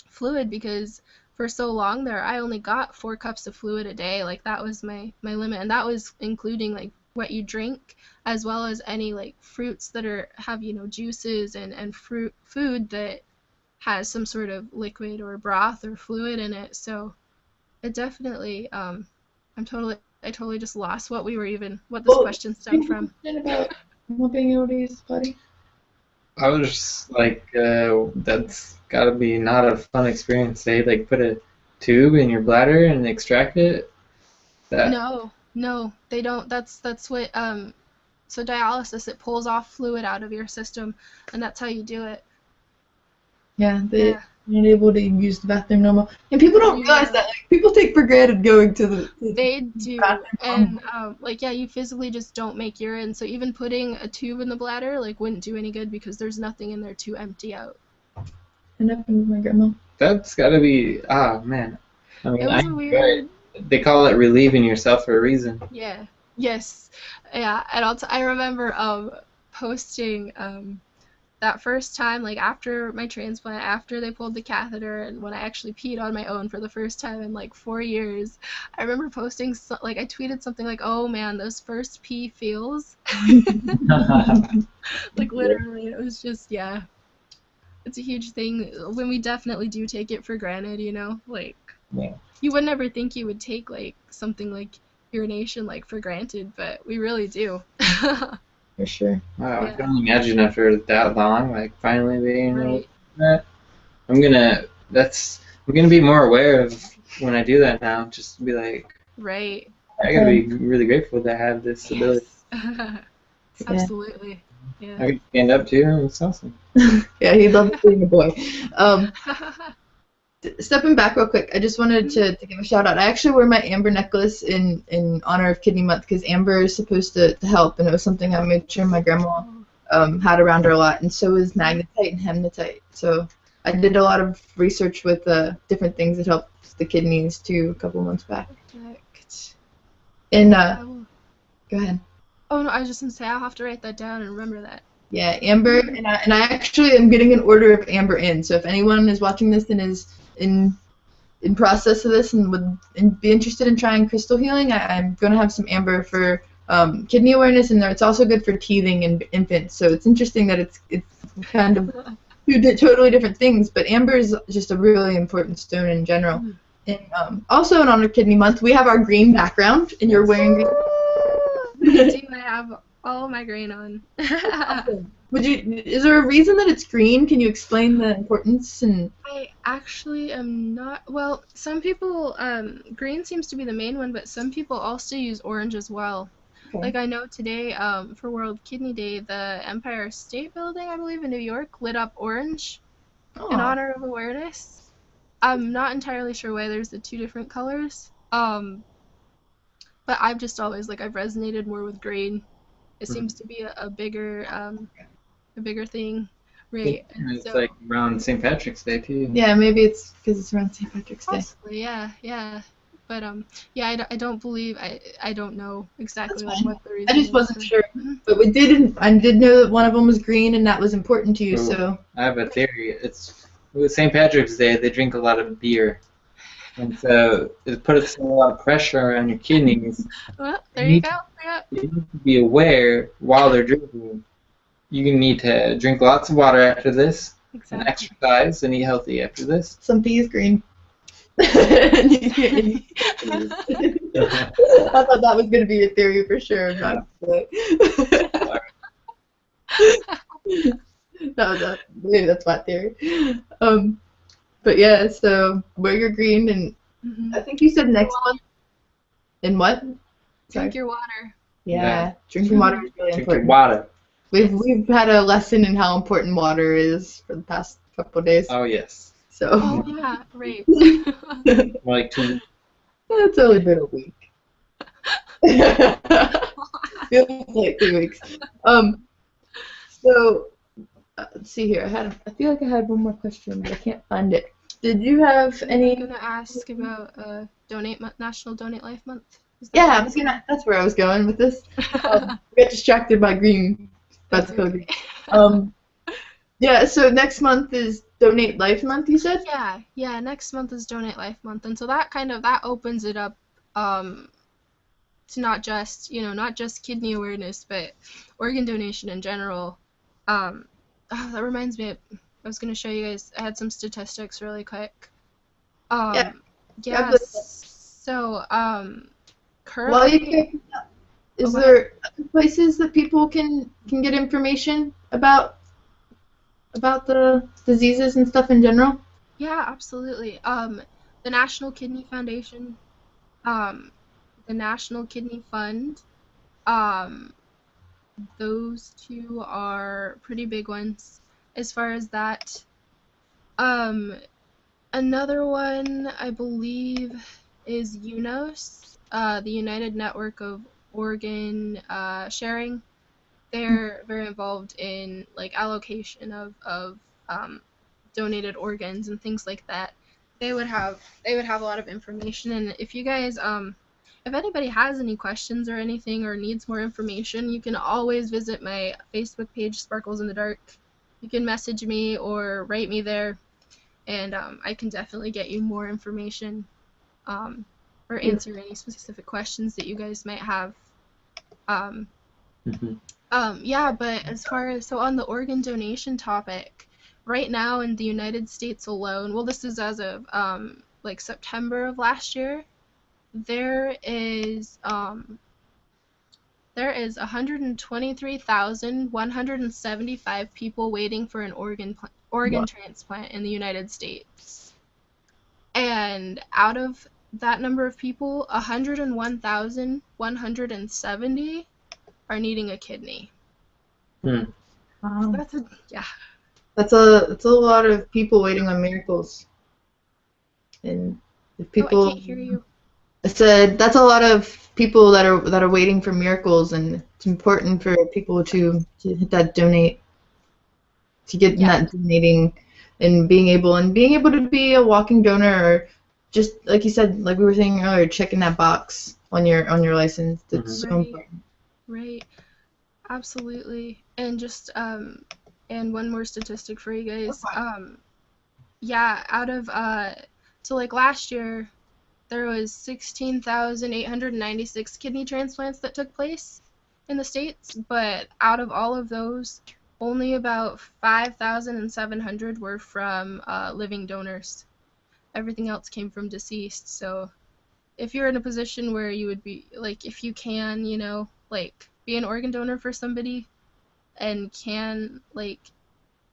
fluid, because for so long there I only got 4 cups of fluid a day. Like that was my limit, and that was including like what you drink, as well as any like fruits that have, you know, juices and food that has some sort of liquid or broth or fluid in it. So it definitely I totally just lost what this question stemmed from. About not being able to use his body. I was just like, that's gotta be not a fun experience. They like put a tube in your bladder and extract it. No, they don't. That's what so dialysis, it pulls off fluid out of your system, and that's how you do it. Yeah, they're not able to use the bathroom normal. And people don't realize that. Like, people take for granted going to the They do. And like, yeah, you physically just don't make urine. So even putting a tube in the bladder like wouldn't do any good, because there's nothing in there to empty out. It happened with my grandma. That's got to be, ah, man. I It mean, I was a enjoy it. weird. They call it relieving yourself for a reason. Yeah. Yes. Yeah. And I remember posting that first time, like after my transplant, after they pulled the catheter, and when I actually peed on my own for the first time in like 4 years, I remember posting like I tweeted something like, "Oh man, those first pee feels." Like literally, it was just yeah. It's a huge thing when we definitely do take it for granted, you know? Like Yeah. you would never think you would take like something like urination like for granted, but we really do. For sure. Wow, I Yeah. can only imagine after that long, like finally being able to Right. do that. I'm gonna be more aware of when I do that now. Just to be like, Right. I gotta be really grateful to have this ability. Yes. Yeah. Absolutely. Yeah. I can stand up too. It's awesome. Yeah, he loves being a boy. Stepping back real quick, I just wanted to give a shout out. I actually wear my amber necklace in honor of Kidney Month because amber is supposed to help, and it was something I made sure my grandma had around her a lot, and so is magnetite and hematite. So I did a lot of research with different things that help the kidneys too a couple months back. Perfect. And I will. go ahead. Oh no, I was just gonna say I'll have to write that down and remember that. Yeah, amber, and I actually am getting an order of amber in. So if anyone is watching this and is in process of this and would be interested in trying crystal healing, I'm going to have some amber for kidney awareness, and it's also good for teething in infants. So it's interesting that it's kind of two totally different things, but amber is just a really important stone in general. And also in honor of Kidney Month, we have our green background, and you're wearing green. I do. I have all my green on. Is there a reason that it's green? Can you explain the importance? And I actually am not. Well, some people, green seems to be the main one, but some people also use orange as well. okay. Like I know today, for World Kidney Day, the Empire State Building, I believe, in New York, lit up orange in Aw. honor of awareness. I'm not entirely sure why there's the two different colors. But I've just always I've resonated more with green. It seems to be a bigger thing, right? And It's so like around St. Patrick's Day too. Yeah, maybe it's because it's around St. Patrick's Day. possibly, yeah. But yeah, I don't believe I don't know exactly That's fine. what the reason I just is. wasn't sure. Mhm. But I did know that one of them was green, and that was important to you. Ooh. So I have a theory. It's with St. Patrick's Day, they drink a lot of beer. And so it puts a lot of pressure on your kidneys. Well, there you go. Yeah. You need to be aware while they're drinking. You need to drink lots of water after this, and Exactly. exercise, and eat healthy after this. something is green. I thought that was going to be a theory for sure. Not no, maybe that's my theory. But yeah, so wear your green, and Mhm. I think you said next month. And what? Sorry. Drink your water. Yeah, drinking water is really Drink your important. water. We've had a lesson in how important water is for the past couple of days. Oh, yes. So Oh yeah, right. More like 2 minutes. it's only been a week. Feels like 2 weeks. So let's see here. I feel like I had one more question, but I can't find it. Did you have I'm any? gonna ask about National Donate Life Month. Is that Yeah, what I you was said? gonna. That's where I was going with this. I got distracted by green. That's That's okay. green. Yeah. So next month is Donate Life Month. You said? Yeah. Next month is Donate Life Month, and so that opens it up to not just kidney awareness, but organ donation in general. That reminds me, I was gonna show you guys. I had some statistics really quick. Yeah. Yeah. Grab So While you currently, can, is go there other places that people can get information about the diseases and stuff in general? yeah, absolutely. The National Kidney Foundation, um, the National Kidney Fund, um, those two are pretty big ones as far as that. Um, Another one I believe is UNOS, the United Network of Organ Sharing. They're very involved in allocation of donated organs and things like that, they would have a lot of information. And if you guys if anybody has any questions or anything or needs more information, you can always visit my Facebook page, Sparkles in the Dark. You can message me or write me there, and I can definitely get you more information or answer any specific questions that you guys might have. Yeah, but as far as, so on the organ donation topic, right now in the United States alone, well, this is as of like September of last year, there is 123,175 people waiting for an organ transplant in the United States. And out of that number of people, 101,170 are needing a kidney. Wow. That's a lot of people waiting on miracles. And if people, I can't hear you. I said that's a lot of people that are waiting for miracles, and it's important for people to hit that donate, to get that donating, and being able to be a walking donor, or just like you said, like we were saying earlier, checking that box on your license. That's so important. Right. Absolutely. And just and one more statistic for you guys. Out of so like last year there was 16,896 kidney transplants that took place in the States, but out of all of those, only about 5,700 were from living donors. Everything else came from deceased. So if you're in a position where you would be, like, if you can, you know, like, be an organ donor for somebody and can, like,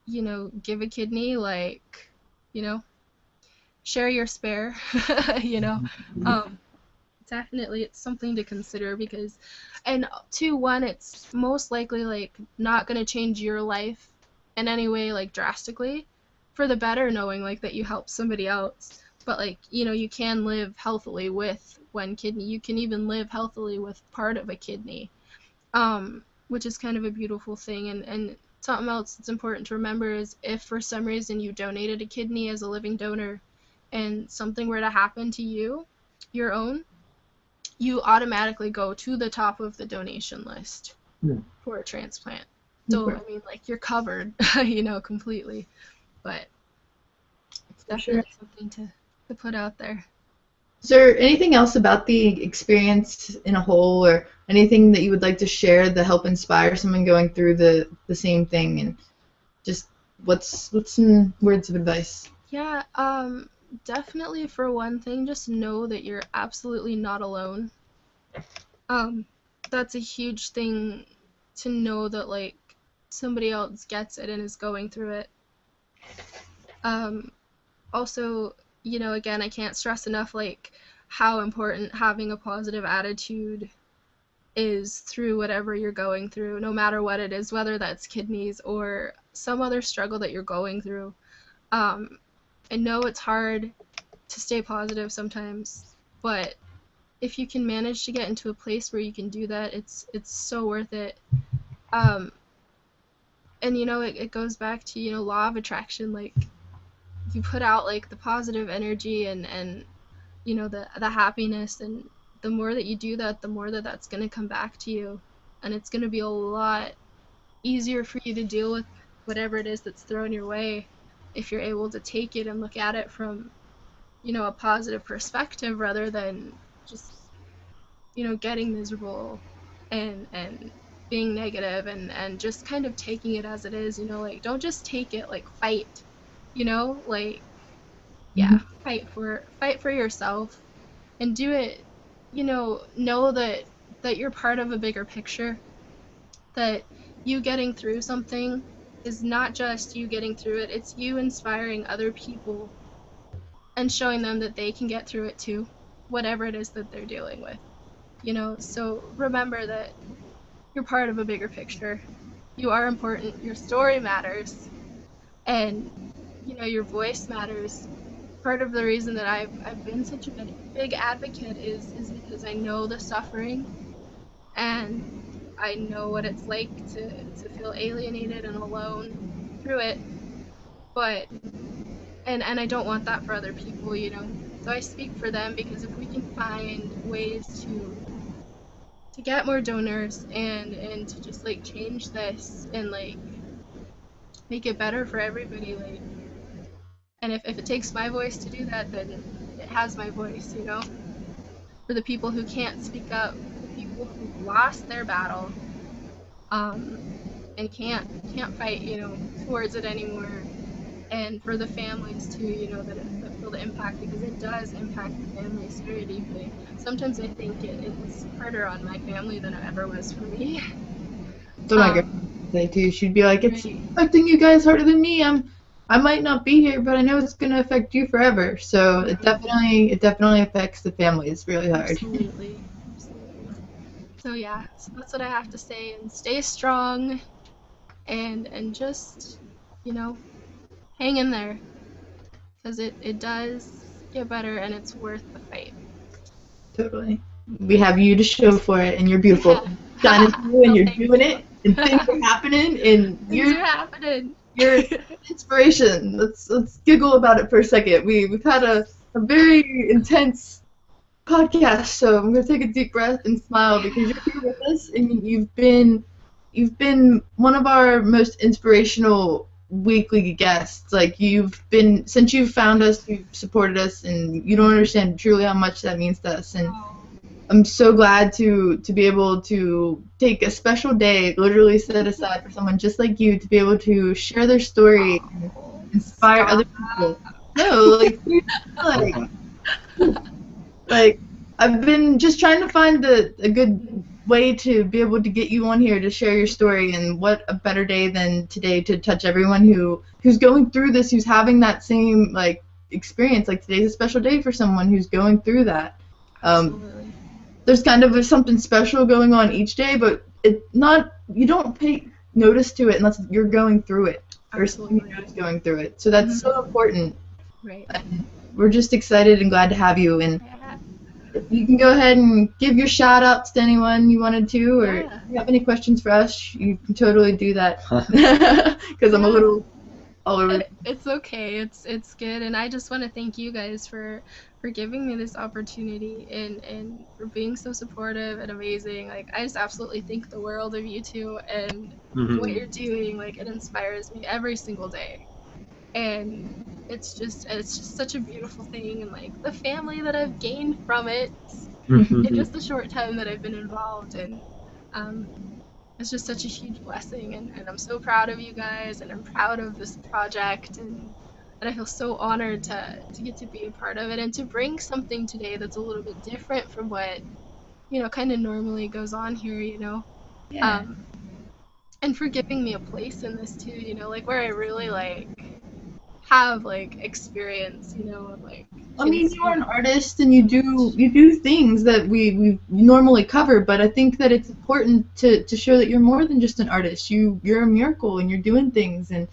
you know, give a kidney, like, you know, share your spare, you know, definitely it's something to consider, because, and two, one, it's most likely, like, not going to change your life in any way, like, drastically, for the better, knowing, like, that you helped somebody else, but, like, you know, you can live healthily with one kidney. You can even live healthily with part of a kidney, which is kind of a beautiful thing. And something else that's important to remember is, if for some reason you donated a kidney as a living donor and something were to happen to you, your own, you automatically go to the top of the donation list for a transplant. So, I mean, like, you're covered, you know, completely. But it's definitely something to put out there. Is there anything else about the experience in a whole, or anything that you would like to share to help inspire someone going through the same thing, and just what's some words of advice? Yeah, definitely, for one thing, just know that you're absolutely not alone. That's a huge thing, to know that, like, somebody else gets it and is going through it. Also, you know, again, I can't stress enough, like, how important having a positive attitude is through whatever you're going through, no matter what it is, whether that's kidneys or some other struggle that you're going through. I know it's hard to stay positive sometimes, but if you can manage to get into a place where you can do that, it's so worth it. And, you know, it goes back to, you know, law of attraction. Like, you put out, like, the positive energy and you know, the happiness, and the more that you do that, the more that's going to come back to you, and it's going to be a lot easier for you to deal with whatever it is that's thrown your way, if you're able to take it and look at it from, you know, a positive perspective, rather than just, you know, getting miserable and being negative, and just kind of taking it as it is, you know, like, don't just take it, like, fight, you know, like, yeah, fight for yourself, and do it, you know that you're part of a bigger picture, that you getting through something is not just you getting through it, it's you inspiring other people and showing them that they can get through it too, whatever it is that they're dealing with, you know. So remember that you're part of a bigger picture. You are important. Your story matters, and, you know, your voice matters. Part of the reason that I've been such a big advocate is because I know the suffering, and I know what it's like to feel alienated and alone through it. but and I don't want that for other people, you know. So I speak for them because if we can find ways to get more donors and to just like change this and like make it better for everybody, like, and if it takes my voice to do that, then it has my voice, you know. For the people who can't speak up, the people who lost their battle, um, and can't fight, you know, towards it anymore, and for the families too, you know, that feel the impact, because it does impact the families very deeply. Sometimes I think it's harder on my family than it ever was for me. So my girl say too, she'd be like, it's Right. affecting you guys harder than me. I might not be here, but I know it's gonna affect you forever. So it definitely affects the families really hard. Absolutely. So yeah, so that's what I have to say. And stay strong, and just, you know, hang in there, because it does get better, and it's worth the fight. Totally. We have you to show for it, and you're beautiful. Yeah. Shining through, and Oh, you're thank doing you. it, and things are happening, and Things are happening. you're inspiration. Let's giggle about it for a second. We've had a very intense podcast, so I'm gonna take a deep breath and smile because you're here with us, and you've been one of our most inspirational weekly guests. Like since you've found us, you've supported us, and you don't understand truly how much that means to us. And I'm so glad to be able to take a special day, literally set aside for someone just like you to be able to share their story and inspire other people. No, like I've been just trying to find a good way to be able to get you on here to share your story, and what a better day than today to touch everyone who's going through this, who's having that same like experience. Like today's a special day for someone who's going through that. Absolutely. There's kind of something special going on each day, but you don't pay notice to it unless you're going through it or someone you know is going through it. So that's so important. Right. And we're just excited and glad to have you. And Yeah. you can go ahead and give your shout outs to anyone you wanted to, or Yeah. if you have any questions for us, you can totally do that. Because I'm a little all over. It's okay. It's good, and I just want to thank you guys for giving me this opportunity and for being so supportive and amazing. Like, I just absolutely think the world of you two, and what you're doing. Like, it inspires me every single day, and it's just such a beautiful thing, and like the family that I've gained from it in just the short time that I've been involved, and it's just such a huge blessing, and I'm so proud of you guys, and I'm proud of this project, and I feel so honored to get to be a part of it, and to bring something today that's a little bit different from what, you know, kind of normally goes on here, you know. Yeah. And for giving me a place in this too, you know, like where I really like have like experience, you know, like. I mean, you are an artist, and you do things that we normally cover, but I think that it's important to show that you're more than just an artist. You're a miracle, and you're doing things, and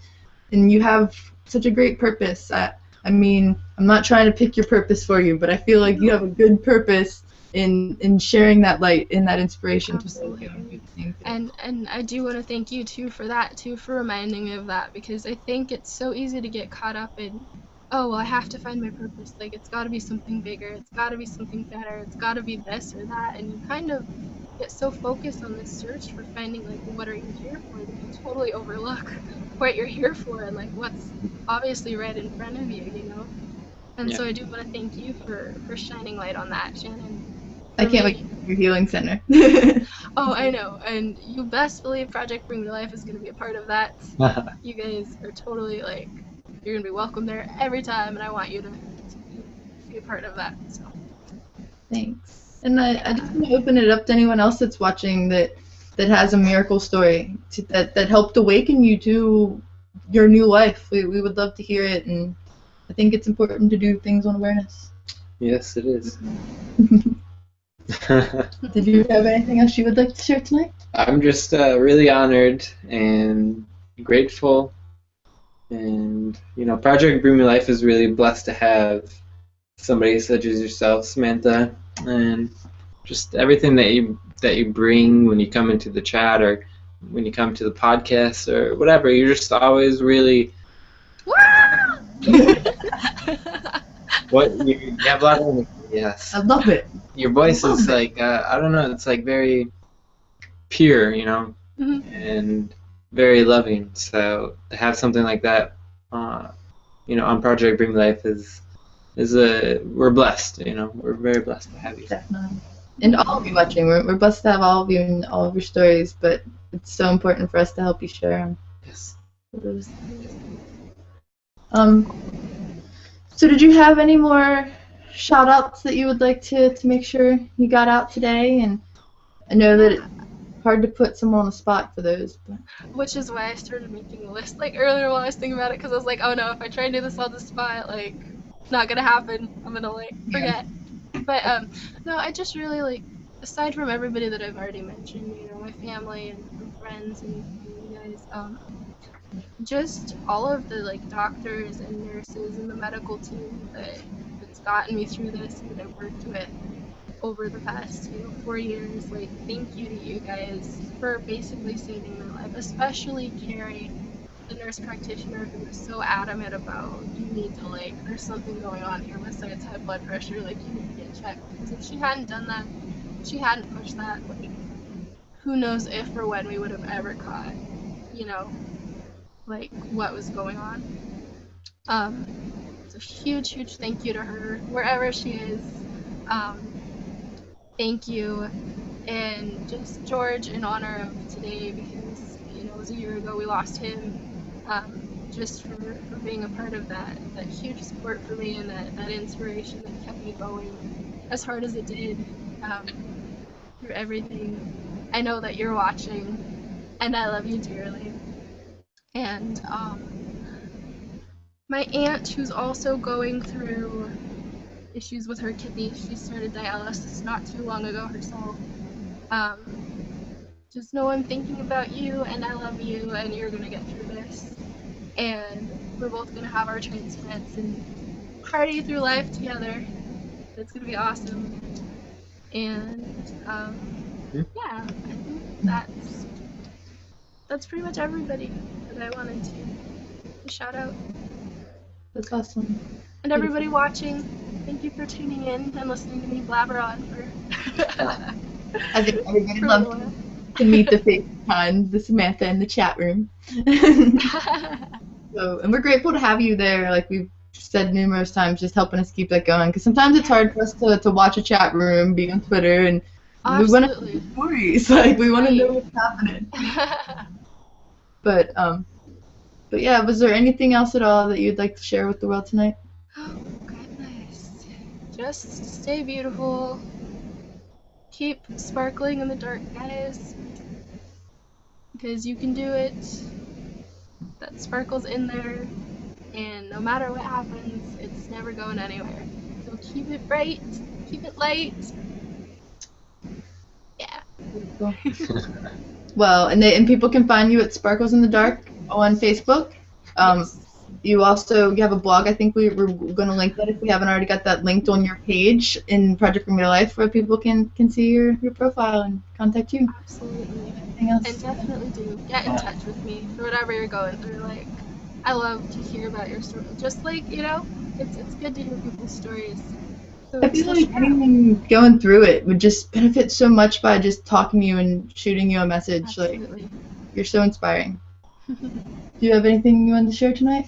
you have such a great purpose. I mean, I'm not trying to pick your purpose for you, but I feel like you have a good purpose in sharing that light and that inspiration. Absolutely. And I do want to thank you too for that too, for reminding me of that, because I think it's so easy to get caught up in, oh, well, I have to find my purpose. Like, it's got to be something bigger. It's got to be something better. It's got to be this or that. And you kind of get so focused on this search for finding, like, what are you here for, that you totally overlook what you're here for and, like, what's obviously right in front of you, you know? And so I do want to thank you for shining light on that, Shannon. I can't wait for your healing center. Oh, I know. And you best believe Project Bring Me to Life is going to be a part of that. You guys are totally, like, you're going to be welcome there every time, and I want you to be a part of that. So. Thanks. And I just want to open it up to anyone else that's watching that has a miracle story that helped awaken you to your new life. We would love to hear it, and I think it's important to do things on awareness. Yes, it is. Did you have anything else you would like to share tonight? I'm just really honored and grateful. And, you know, Project Bring Me Life is really blessed to have somebody such as yourself, Samantha, and just everything that you bring when you come into the chat or when you come to the podcast or whatever. You're just always really What you have a lot of energy, yes. I love it. Your voice Love is it. like I don't know, it's like very pure, Mhm. and very loving. So to have something like that, on Project Bring Life is we're blessed. We're very blessed to have you. Definitely. And all of you watching, we're blessed to have all of you and all of your stories, but it's so important for us to help you share them. Yes. So did you have any more shout outs that you would like to make sure you got out today? And I know that it's hard to put someone on the spot for those, but Which is why I started making a list like earlier while I was thinking about it, because I was like, oh no, if I try and do this on the spot, like, not gonna happen. I'm gonna like forget. But no, I just really like, aside from everybody that I've already mentioned, my family and friends and you guys, just all of the like doctors and nurses and the medical team that's gotten me through this and that I've worked with over the past 4 years. Like, thank you to you guys for basically saving my life, especially Carrie, the nurse practitioner, who was so adamant about, you need to like, there's something going on here besides high blood pressure, like you need to get checked, because if she hadn't done that, she hadn't pushed that, like, who knows if or when we would have ever caught, like what was going on. It's a huge, huge thank you to her, wherever she is. Thank you. And just George, in honor of today, because it was a year ago we lost him. Just for being a part of that huge support for me, and that inspiration that kept me going as hard as it did, through everything. I know that you're watching, and I love you dearly. And my aunt, who's also going through issues with her kidney, she started dialysis not too long ago herself. Just know I'm thinking about you, and I love you, and you're gonna get through this. And we're both gonna have our transplants and party through life together. It's gonna be awesome. And yeah, I think that's pretty much everybody that I wanted to shout out. that's awesome. And everybody watching, thank you for tuning in and listening to me blabber on for I think everybody for a loved little while. to meet the FaceTime, the Samantha in the chat room. So, and we're grateful to have you there, like we've said numerous times, just helping us keep that going. Because sometimes it's hard for us to watch a chat room, be on Twitter, and we want to Absolutely. hear stories. Like, we want to know what's happening. But yeah, was there anything else at all that you'd like to share with the world tonight? Oh, goodness. Just stay beautiful. Keep sparkling in the dark, guys. Because you can do it. That sparkle's in there. And no matter what happens, it's never going anywhere. So keep it bright. Keep it light. Yeah. Well, and people can find you at Sparkles in the Dark on Facebook. Yes. You have a blog. I think we're going to link that if we haven't already got that linked on your page in Project Bring Your Life, where people can see your profile and contact you. Absolutely. Anything else? And definitely do get in touch with me for whatever you're going through. Like, I love to hear about your story. Just like, it's good to hear people's stories. So I feel like anyone going through it would just benefit so much by just talking to you and shooting you a message. Absolutely. Like, you're so inspiring. Do you have anything you wanted to share tonight?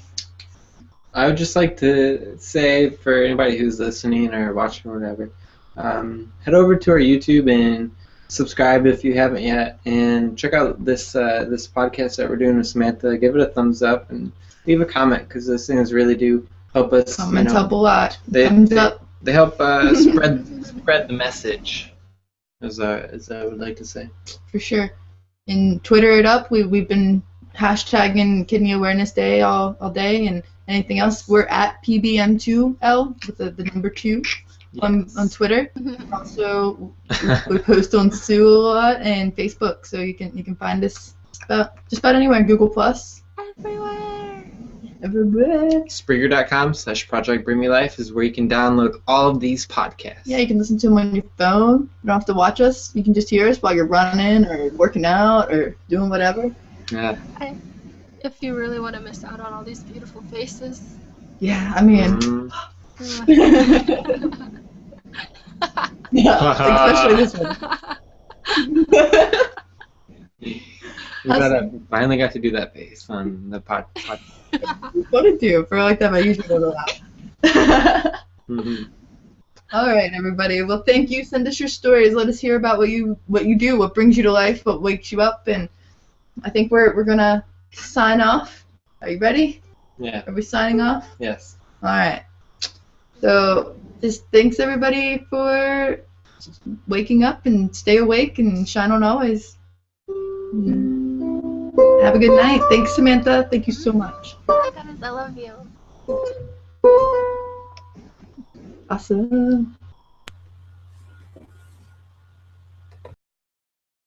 I would just like to say, for anybody who's listening or watching or whatever, head over to our YouTube and subscribe if you haven't yet, and check out this podcast that we're doing with Samantha. Give it a thumbs up and leave a comment, because those things really do help us. Comments help a lot. Thumbs up. They help spread the message, as I would like to say. For sure. And Twitter it up. We've been hashtagging Kidney Awareness Day all day, and anything else. We're at PBM2L with the number 2 on Twitter. Also, we post on Sue a lot and Facebook, so you can find us just about anywhere. Google Plus. Everywhere. Spreaker.com/Project Bring Me Life is where you can download all of these podcasts. Yeah, you can listen to them on your phone. You don't have to watch us. You can just hear us while you're running or working out or doing whatever. Yeah. If you really want to miss out on all these beautiful faces, Yeah, I mean, yeah, especially this one. Finally got to do that face on the pod. What to do for like that? I usually go to that. All right, everybody. Well, thank you. Send us your stories. Let us hear about what you do, what brings you to life, what wakes you up, and I think we're gonna sign off. Are you ready? Yeah. Are we signing off? Yes. All right. So just thanks everybody for waking up and stay awake and shine on always. Have a good night. Thanks, Samantha. Thank you so much. I love you. Awesome.